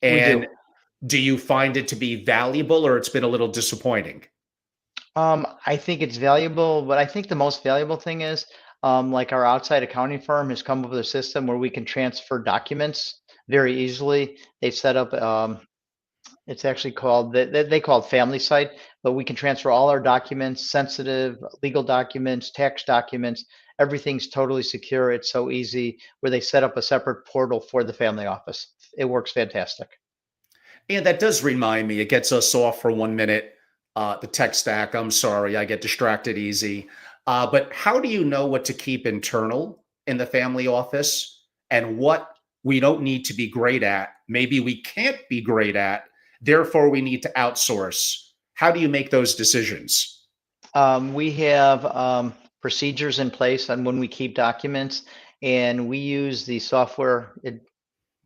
We And do. do you find it to be valuable or it's been a little disappointing? I think it's valuable, but I think the most valuable thing is, like our outside accounting firm has come up with a system where we can transfer documents very easily. They set up, it's actually called, they call it Family Site, but we can transfer all our documents, sensitive legal documents, tax documents. Everything's totally secure. It's so easy where they set up a separate portal for the family office. It works fantastic. And that does remind me, it gets us off for 1 minute. The tech stack, I'm sorry, I get distracted easy. But how do you know what to keep internal in the family office and what we don't need to be great at? Maybe we can't be great at, therefore, we need to outsource. How do you make those decisions? We have procedures in place on when we keep documents, and we use the software. It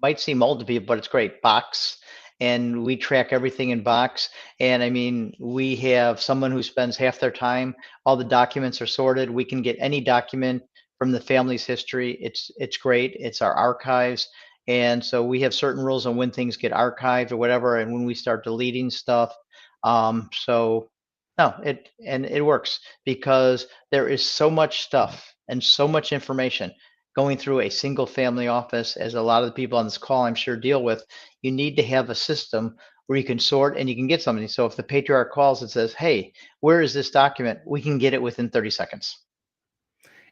might seem old to people, but it's great. Box, and we track everything in Box. And I mean, we have someone who spends half their time. All the documents are sorted. We can get any document from the family's history. It's great. It's our archives. And so we have certain rules on when things get archived or whatever, and when we start deleting stuff. So no, it works because there is so much stuff and so much information going through a single family office, as a lot of the people on this call I'm sure deal with. You need to have a system where you can sort and you can get something. So if the patriarch calls and says, "Hey, where is this document?" We can get it within 30 seconds.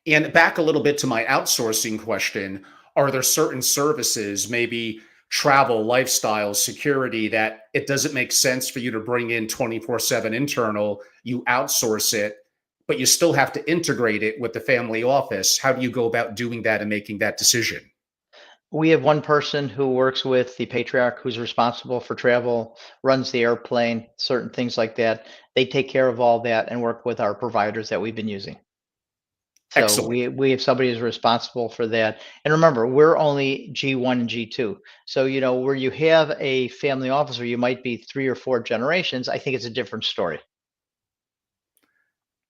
And back a little bit to my outsourcing question, are there certain services, maybe travel, lifestyle, security, that it doesn't make sense for you to bring in 24/7 internal, you outsource it, but you still have to integrate it with the family office? How do you go about doing that and making that decision? We have one person who works with the patriarch who's responsible for travel, runs the airplane, certain things like that. They take care of all that and work with our providers that we've been using. So Excellent. we have somebody who's responsible for that. And remember, we're only G1 and G2. So, where you have a family office where you might be three or four generations, I think it's a different story.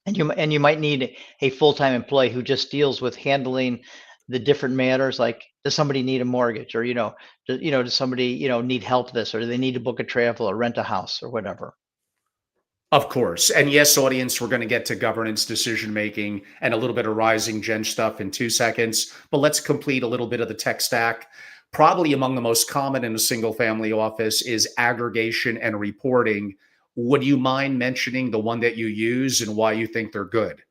And you might need a full-time employee who just deals with handling the different matters, like, does somebody need a mortgage, or does somebody need help this, or do they need to book a travel or rent a house or whatever. Of course. And yes, audience, we're going to get to governance decision making and a little bit of rising gen stuff in 2 seconds. But let's complete a little bit of the tech stack. Probably among the most common in a single family office is aggregation and reporting. Would you mind mentioning the one that you use and why you think they're good?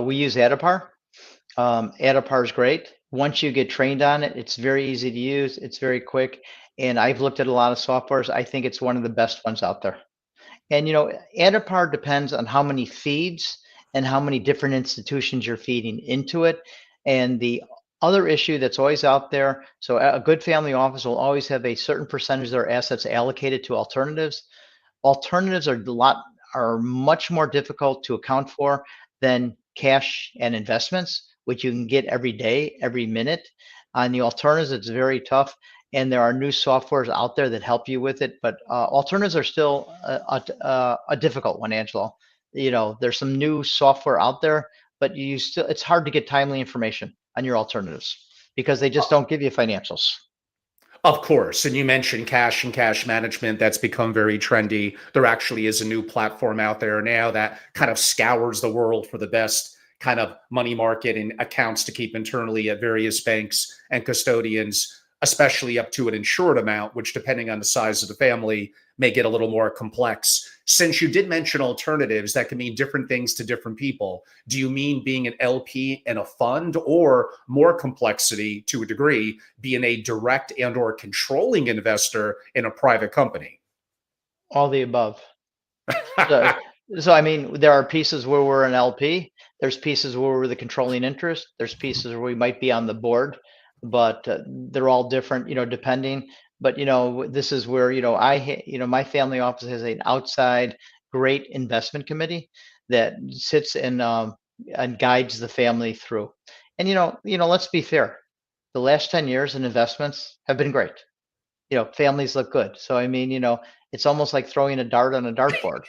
We use Adapar. Adapar is great. Once you get trained on it, it's very easy to use. It's very quick. And I've looked at a lot of softwares. I think it's one of the best ones out there. And Adapar depends on how many feeds and how many different institutions you're feeding into it. And the other issue that's always out there, so a good family office will always have a certain percentage of their assets allocated to alternatives. Alternatives are much more difficult to account for than cash and investments, which you can get every day, every minute. On the alternatives, it's very tough, and there are new softwares out there that help you with it. But alternatives are still a difficult one, Angelo. There's some new software out there, but it's hard to get timely information on your alternatives because they just don't give you financials. Of course. And you mentioned cash and cash management. That's become very trendy. There actually is a new platform out there now that kind of scours the world for the best kind of money market and accounts to keep internally at various banks and custodians, especially up to an insured amount, which, depending on the size of the family, may get a little more complex. Since you did mention alternatives, that can mean different things to different people. Do you mean being an LP in a fund, or more complexity to a degree, being a direct and or controlling investor in a private company? All the above. So, so I mean, there are pieces where we're an LP. There's pieces where we're the controlling interest. There's pieces where we might be on the board, but they're all different, depending. But this is where my family office has an outside great investment committee that sits and guides the family through. And let's be fair. The last 10 years in investments have been great. Families look good. So I mean, it's almost like throwing a dart on a dartboard.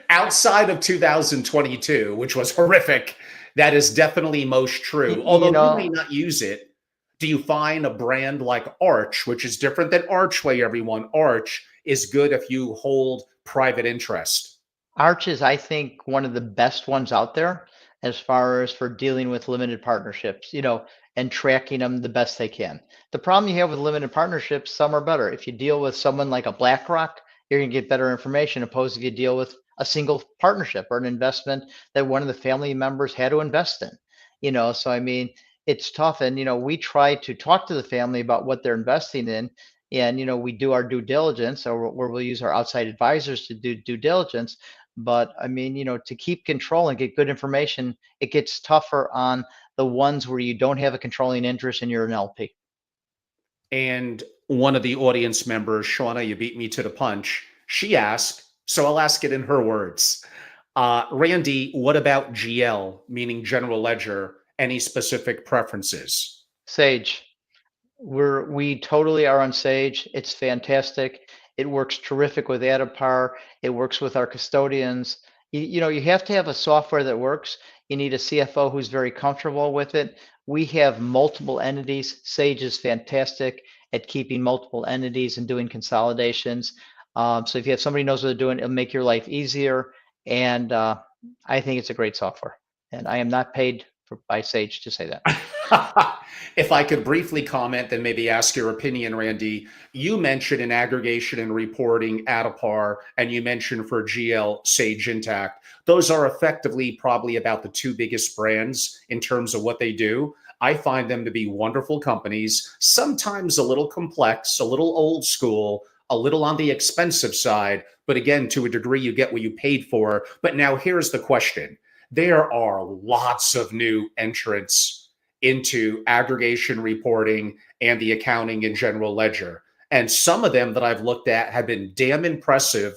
Outside of 2022, which was horrific, that is definitely most true. You Although you may know, not use it, Do you find a brand like Arch, which is different than Archway, everyone? Arch is good if you hold private interest. Arch is, I think, one of the best ones out there as far as for dealing with limited partnerships, and tracking them the best they can. The problem you have with limited partnerships, some are better. If you deal with someone like a BlackRock, you're going to get better information opposed if you deal with a single partnership or an investment that one of the family members had to invest in. So I mean, it's tough. And, we try to talk to the family about what they're investing in. And, we do our due diligence, or where we'll use our outside advisors to do due diligence. But I mean, to keep control and get good information, it gets tougher on the ones where you don't have a controlling interest and you're an LP. And one of the audience members, Shauna, you beat me to the punch. She asked, so I'll ask it in her words. Randy, what about GL, meaning general ledger? Any specific preferences? Sage. We totally are on Sage. It's fantastic. It works terrific with Adapar. It works with our custodians. You have to have a software that works. You need a CFO who's very comfortable with it. We have multiple entities. Sage is fantastic at keeping multiple entities and doing consolidations. So if you have somebody who knows what they're doing, it'll make your life easier. And I think it's a great software. And I am not paid by Sage to say that. If I could briefly comment, then maybe ask your opinion, Randy. You mentioned in aggregation and reporting Adapar, and you mentioned for GL Sage Intact. Those are effectively probably about the two biggest brands in terms of what they do. I find them to be wonderful companies, sometimes a little complex, a little old school, a little on the expensive side. But again, to a degree, you get what you paid for. But now here's the question. There are lots of new entrants into aggregation reporting and the accounting and general ledger. And some of them that I've looked at have been damn impressive.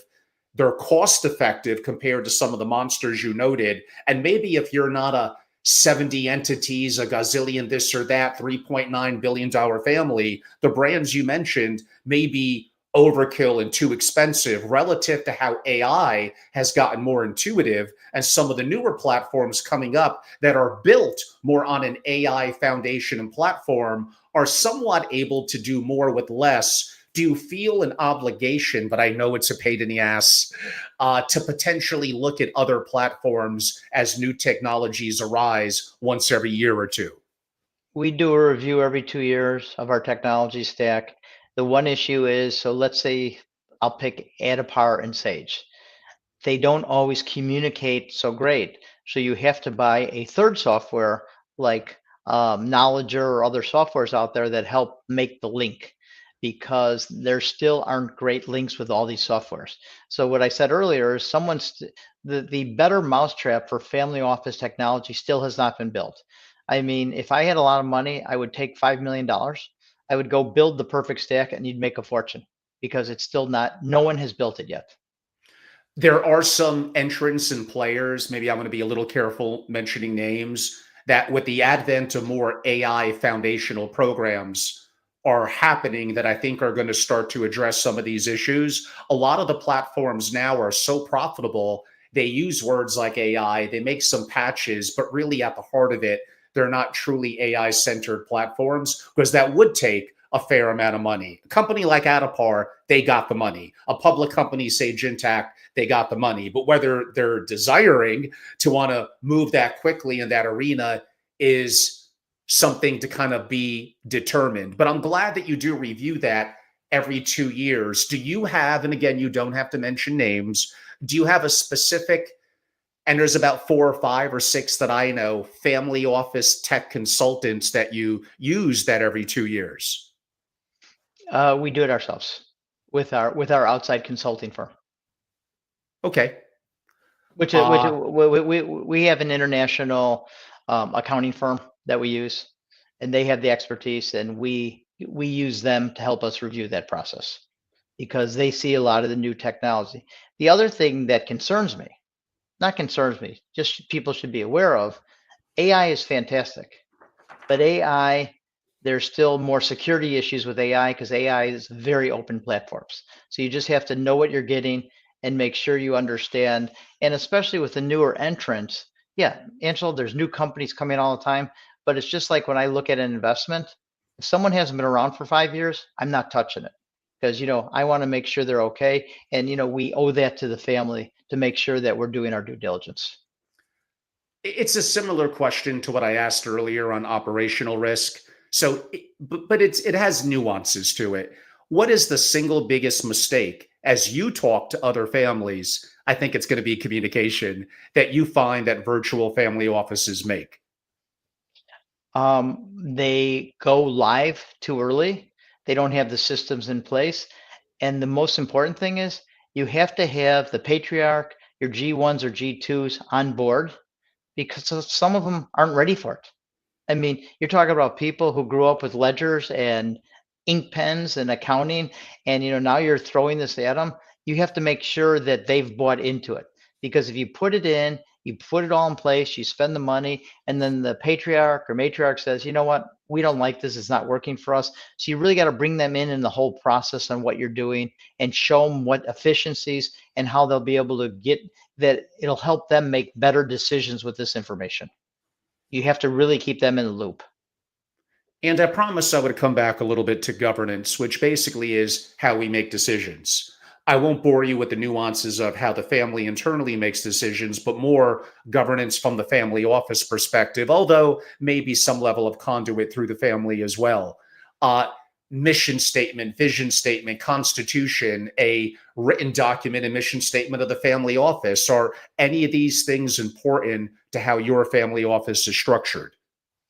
They're cost effective compared to some of the monsters you noted. And maybe if you're not a 70 entities, a gazillion this or that, $3.9 billion family, the brands you mentioned may be overkill and too expensive relative to how AI has gotten more intuitive, and some of the newer platforms coming up that are built more on an AI foundation and platform are somewhat able to do more with less. Do you feel an obligation, but I know it's a pain in the ass, to potentially look at other platforms as new technologies arise once every year or two? We do a review every 2 years of our technology stack. The one issue is, so let's say I'll pick Adapar and Sage. They don't always communicate so great. So you have to buy a third software like Knowledger or other softwares out there that help make the link, because there still aren't great links with all these softwares. So what I said earlier is the better mousetrap for family office technology still has not been built. I mean, if I had a lot of money, I would take $5 million. I would go build the perfect stack and you'd make a fortune, because it's still not, no one has built it yet. There are some entrants and players, maybe I'm going to be a little careful mentioning names, that with the advent of more AI foundational programs are happening that I think are going to start to address some of these issues. A lot of the platforms now are so profitable. They use words like AI, they make some patches, but really at the heart of it, they're not truly AI centered platforms, because that would take a fair amount of money. A company like Adapar, they got the money. A public company, Sage Intact, they got the money. But whether they're desiring to want to move that quickly in that arena is something to kind of be determined. But I'm glad that you do review that every 2 years. Do you have, and again, you don't have to mention names, do you have a specific, and there's about 4 or 5 or 6 that I know, family office tech consultants that you use that every 2 years? We do it ourselves with our outside consulting firm, Okay. which Uh, we have an international accounting firm that we use, and they have the expertise, and we use them to help us review that process, because they see a lot of the new technology. The other thing that concerns me, not concerns me, just people should be aware of, AI is fantastic, but AI, there's still more security issues with AI, because AI is very open platforms. So you just have to know what you're getting and make sure you understand. And especially with the newer entrants, yeah, Angela, there's new companies coming all the time, but it's just like when I look at an investment, If someone hasn't been around for 5 years, I'm not touching it because, I want to make sure they're okay. And, we owe that to the family to make sure that we're doing our due diligence. It's a similar question to what I asked earlier on operational risk. So, but it has nuances to it. What is the single biggest mistake as you talk to other families? I think it's going to be communication that you find that virtual family offices make. They go live too early. They don't have the systems in place. And the most important thing is you have to have the patriarch, your G1s or G2s on board because some of them aren't ready for it. I mean, you're talking about people who grew up with ledgers and ink pens and accounting, and now you're throwing this at them. You have to make sure that they've bought into it because if you put it in, you put it all in place, you spend the money, and then the patriarch or matriarch says, you know what, we don't like this, it's not working for us. So you really got to bring them in the whole process on what you're doing and show them what efficiencies and how they'll be able to get that. It'll help them make better decisions with this information. You have to really keep them in the loop. And I promised I would come back a little bit to governance, which basically is how we make decisions. I won't bore you with the nuances of how the family internally makes decisions, but more governance from the family office perspective, although maybe some level of conduit through the family as well. Uh, Mission statement, vision statement, constitution, a written document, and mission statement of the family office. Are any of these things important to how your family office is structured?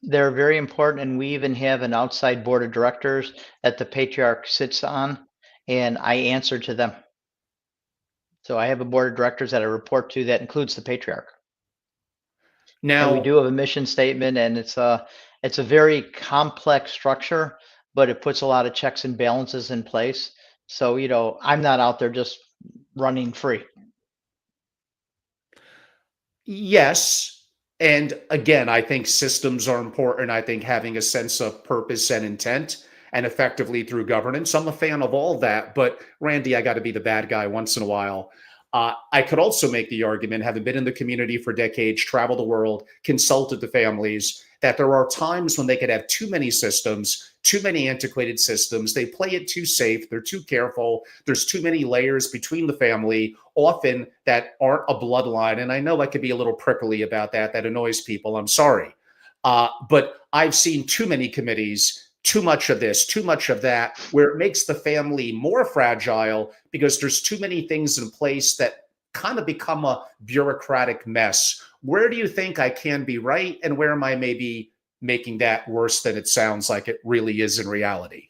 They're very important, and we even have an outside board of directors that the patriarch sits on, and I answer to them. So I have a board of directors that I report to that includes the patriarch. And we Now, do have a mission statement, and it's a very complex structure, but it puts a lot of checks and balances in place. So, I'm not out there just running free. yes. And again, I think systems are important. I think having a sense of purpose and intent and effectively through governance. I'm a fan of all that. But Randy, I got to be the bad guy once in a while. I could also make the argument, having been in the community for decades, traveled the world, consulted the families, that there are times when they could have too many systems, too many antiquated systems. They play it too safe. They're too careful. There's too many layers between the family, often that aren't a bloodline. And I know I could be a little prickly about that. That annoys people. I'm sorry. But I've seen too many committees, too much of this, too much of that, where it makes the family more fragile because there's too many things in place that kind of become a bureaucratic mess. Where do you think I can be right? And where am I maybe making that worse than it sounds like it really is in reality?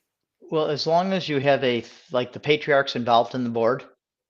Well, as long as you have like the patriarchs involved in the board.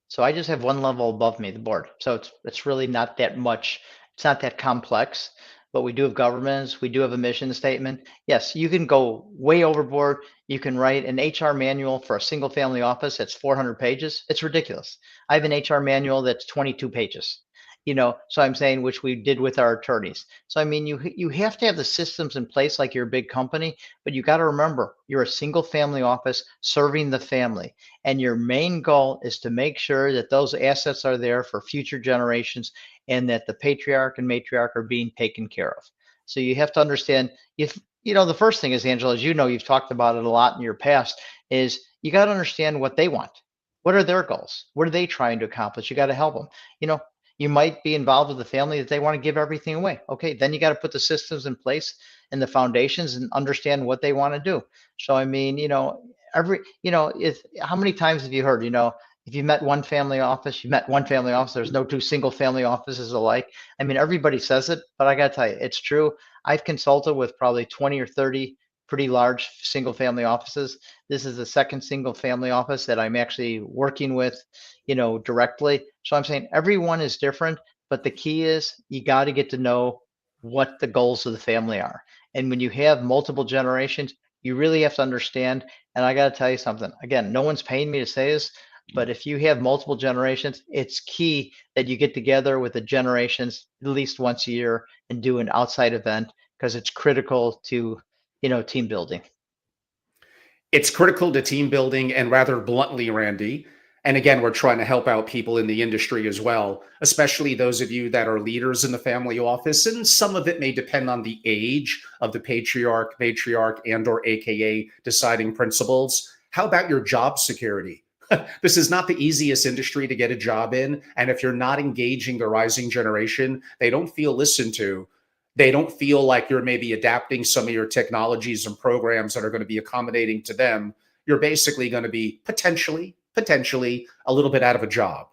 So I just have one level above me, the board. So it's really not that much. It's not that complex, but we do have governments. We do have a mission statement. Yes, you can go way overboard. You can write an HR manual for a single family office that's 400 pages. It's ridiculous. I have an HR manual that's 22 pages. So I'm saying, which we did with our attorneys. So I mean, you have to have the systems in place like you're a big company, but you got to remember you're a single family office serving the family, and your main goal is to make sure that those assets are there for future generations and that the patriarch and matriarch are being taken care of. So you have to understand, if the first thing is, Angela, as you've talked about it a lot in your past, is you got to understand what they want. What are their goals? What are they trying to accomplish? You got to help them. You know, you might be involved with a family that they want to give everything away. Okay, then you got to put the systems in place and the foundations and understand what they want to do. So I mean, if how many times have you heard, if you met one family office, you met one family office, there's no two single family offices alike. I mean, everybody says it, but I got to tell you, it's true. I've consulted with probably 20 or 30 pretty large single family offices. This is the second single family office that I'm actually working with, directly. So I'm saying everyone is different, but the key is you got to get to know what the goals of the family are. And when you have multiple generations, you really have to understand. And I got to tell you something. Again, no one's paying me to say this, but if you have multiple generations, it's key that you get together with the generations at least once a year and do an outside event because it's critical to, team building. It's critical to team building, and rather bluntly, Randy, And again, we're trying to help out people in the industry as well, especially those of you that are leaders in the family office. And some of it may depend on the age of the patriarch, matriarch, and or AKA deciding principals. How about your job security? This is not the easiest industry to get a job in. And if you're not engaging the rising generation, they don't feel listened to. They don't feel like you're maybe adapting some of your technologies and programs that are going to be accommodating to them. You're basically going to be potentially a little bit out of a job.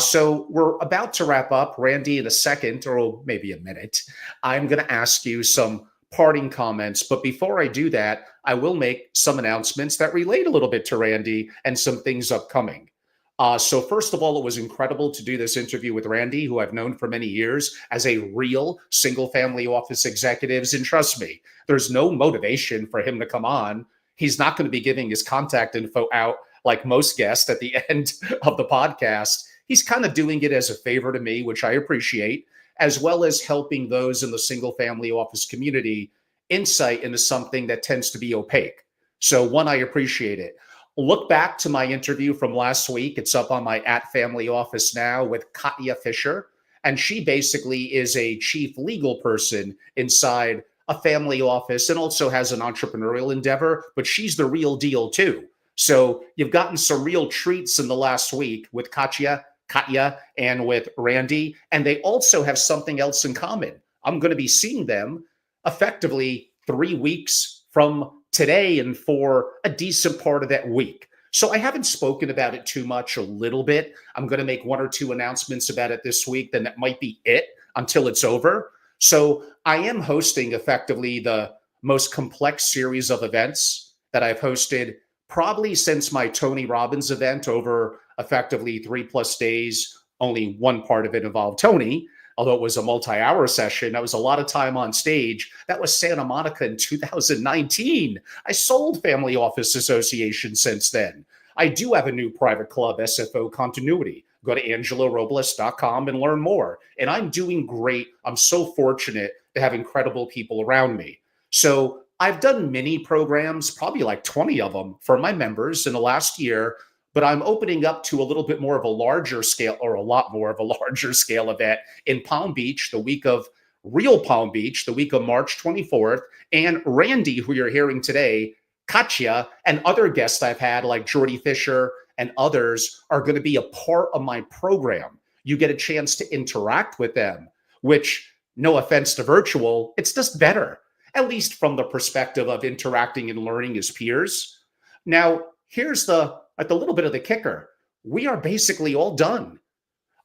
So we're about to wrap up. Randy, in a second, or maybe a minute, I'm going to ask you some parting comments. But before I do that, I will make some announcements that relate a little bit to Randy and some things upcoming. So first of all, it was incredible to do this interview with Randy, who I've known for many years as a real single family office executive. And trust me, there's no motivation for him to come on. He's not going to be giving his contact info out like most guests at the end of the podcast. He's kind of doing it as a favor to me, which I appreciate, as well as helping those in the single family office community insight into something that tends to be opaque. So one, I appreciate it. Look back to my interview from last week. It's up on my @Family Office now with Katya Fisher. And she basically is a chief legal person inside a family office and also has an entrepreneurial endeavor, but she's the real deal too. So you've gotten some real treats in the last week with Katya, and with Randy, and they also have something else in common. I'm going to be seeing them effectively 3 weeks from today and for a decent part of that week. So I haven't spoken about it too much, a little bit. I'm going to make 1 or 2 announcements about it this week, then that might be it until it's over. So I am hosting effectively the most complex series of events that I've hosted probably since my Tony Robbins event over effectively 3+ days. Only one part of it involved Tony, although it was a multi-hour session. That was a lot of time on stage. That was Santa Monica in 2019. I sold Family Office Association since then. I do have a new private club, SFO Continuity. Go to angelorobles.com and learn more. And I'm doing great. I'm so fortunate to have incredible people around me. So I've done mini programs, probably like 20 of them for my members in the last year, but I'm opening up to a little bit more of a larger scale, or a lot more of a larger scale event in Palm Beach, the week of real Palm Beach, the week of March 24th. And Randy, who you're hearing today, Katya, and other guests I've had like Jordy Fisher and others are going to be a part of my program. You get a chance to interact with them, which, no offense to virtual, it's just better, at least from the perspective of interacting and learning as peers. Now, here's the little bit of the kicker. We are basically all done.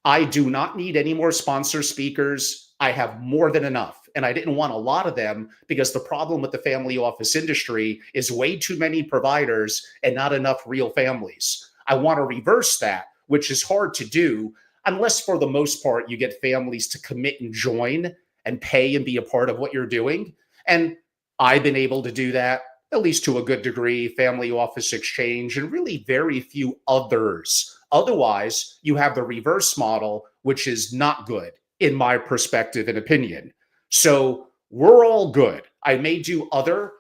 I do not need any more sponsor speakers. I have more than enough. And I didn't want a lot of them because the problem with the family office industry is way too many providers and not enough real families. I want to reverse that, which is hard to do unless for the most part you get families to commit and join and pay and be a part of what you're doing. And I've been able to do that, at least to a good degree, Family Office Exchange, and really very few others. Otherwise, you have the reverse model, which is not good in my perspective and opinion. So we're all good. I may do other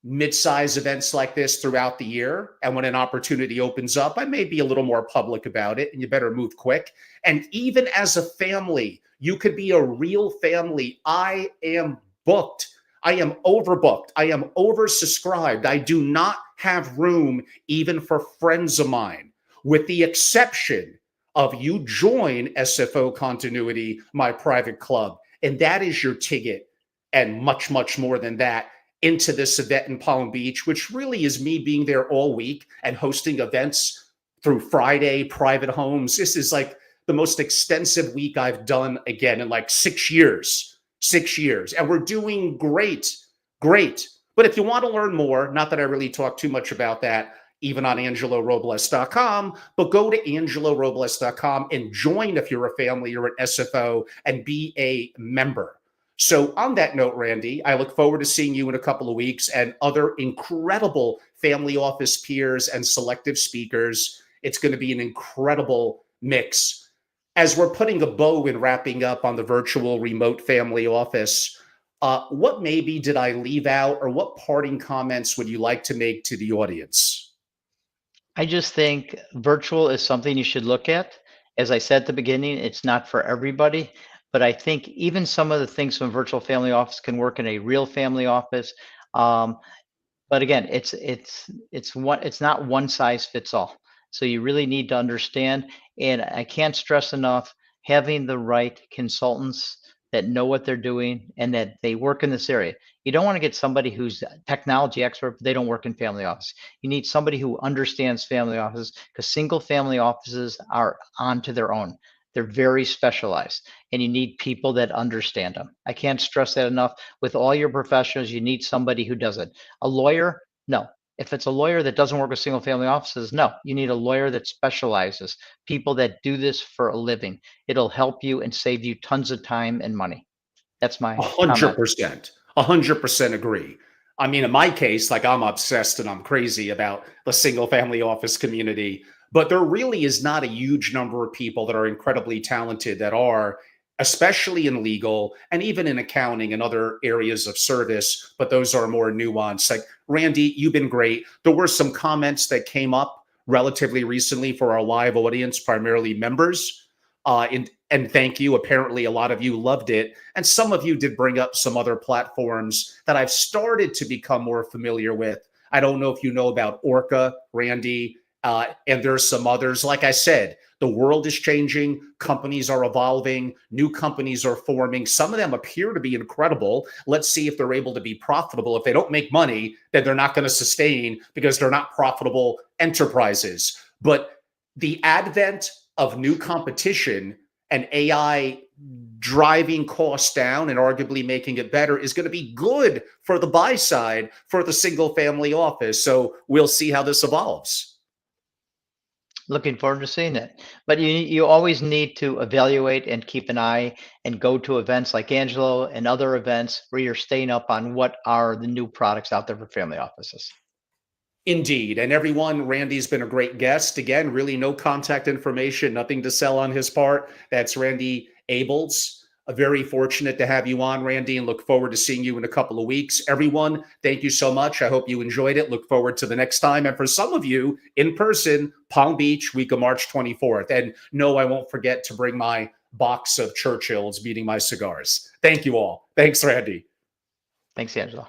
mid-size events like this throughout the year. And when an opportunity opens up, I may be a little more public about it, and you better move quick. And even as a family, you could be a real family. I am booked. I am overbooked. I am oversubscribed. I do not have room even for friends of mine, with the exception of you join SFO Continuity, my private club. And that is your ticket, and much, much more than that, into this event in Palm Beach, which really is me being there all week and hosting events through Friday, private homes. This is like the most extensive week I've done again in like 6 years. 6 years. And we're doing great. But if you want to learn more, not that I really talk too much about that, even on angelorobles.com, but go to angelorobles.com and join if you're a family or an SFO and be a member. So on that note, Randy, I look forward to seeing you in a couple of weeks and other incredible family office peers and selective speakers. It's going to be an incredible mix. As we're putting a bow and wrapping up on the virtual remote family office, what maybe did I leave out, or what parting comments would you like to make to the audience? I just think virtual is something you should look at. As I said at the beginning, it's not for everybody, but I think even some of the things from a virtual family office can work in a real family office. Um, but again, it's not one size fits all. So you really need to understand, and I can't stress enough, having the right consultants that know what they're doing and that they work in this area. You don't want to get somebody who's a technology expert, but they don't work in family office. You need somebody who understands family offices, because single family offices are onto their own. They're very specialized, and you need people that understand them. I can't stress that enough. With all your professionals, you need somebody who does it. A lawyer? No. If it's a lawyer that doesn't work with single family offices, no. You need a lawyer that specializes, people that do this for a living. It'll help you and save you tons of time and money. That's A my hundred comment. percent. 100% agree. I mean, in my case, like I'm obsessed and I'm crazy about the single family office community, but there really is not a huge number of people that are incredibly talented that are, especially in legal and even in accounting and other areas of service, but those are more nuanced. Like, Randy, you've been great. There were some comments that came up relatively recently for our live audience, primarily members. And thank you. Apparently, a lot of you loved it. And some of you did bring up some other platforms that I've started to become more familiar with. I don't know if you know about Orca, Randy, and there's some others. Like I said, the world is changing, companies are evolving, new companies are forming. Some of them appear to be incredible. Let's see if they're able to be profitable. If they don't make money, then they're not going to sustain because they're not profitable enterprises. But the advent of new competition and AI driving costs down and arguably making it better is going to be good for the buy side for the single family office. So we'll see how this evolves. Looking forward to seeing it. But you always need to evaluate and keep an eye and go to events like Angelo and other events where you're staying up on what are the new products out there for family offices. Indeed. And everyone, Randy's been a great guest. Again, really no contact information, nothing to sell on his part. That's Randy Abeles. Very fortunate to have you on, Randy, and look forward to seeing you in a couple of weeks. Everyone, thank you so much. I hope you enjoyed it. Look forward to the next time. And for some of you, in person, Palm Beach, week of March 24th. And no, I won't forget to bring my box of Churchills beating my cigars. Thank you all. Thanks, Randy. Thanks, Angelo.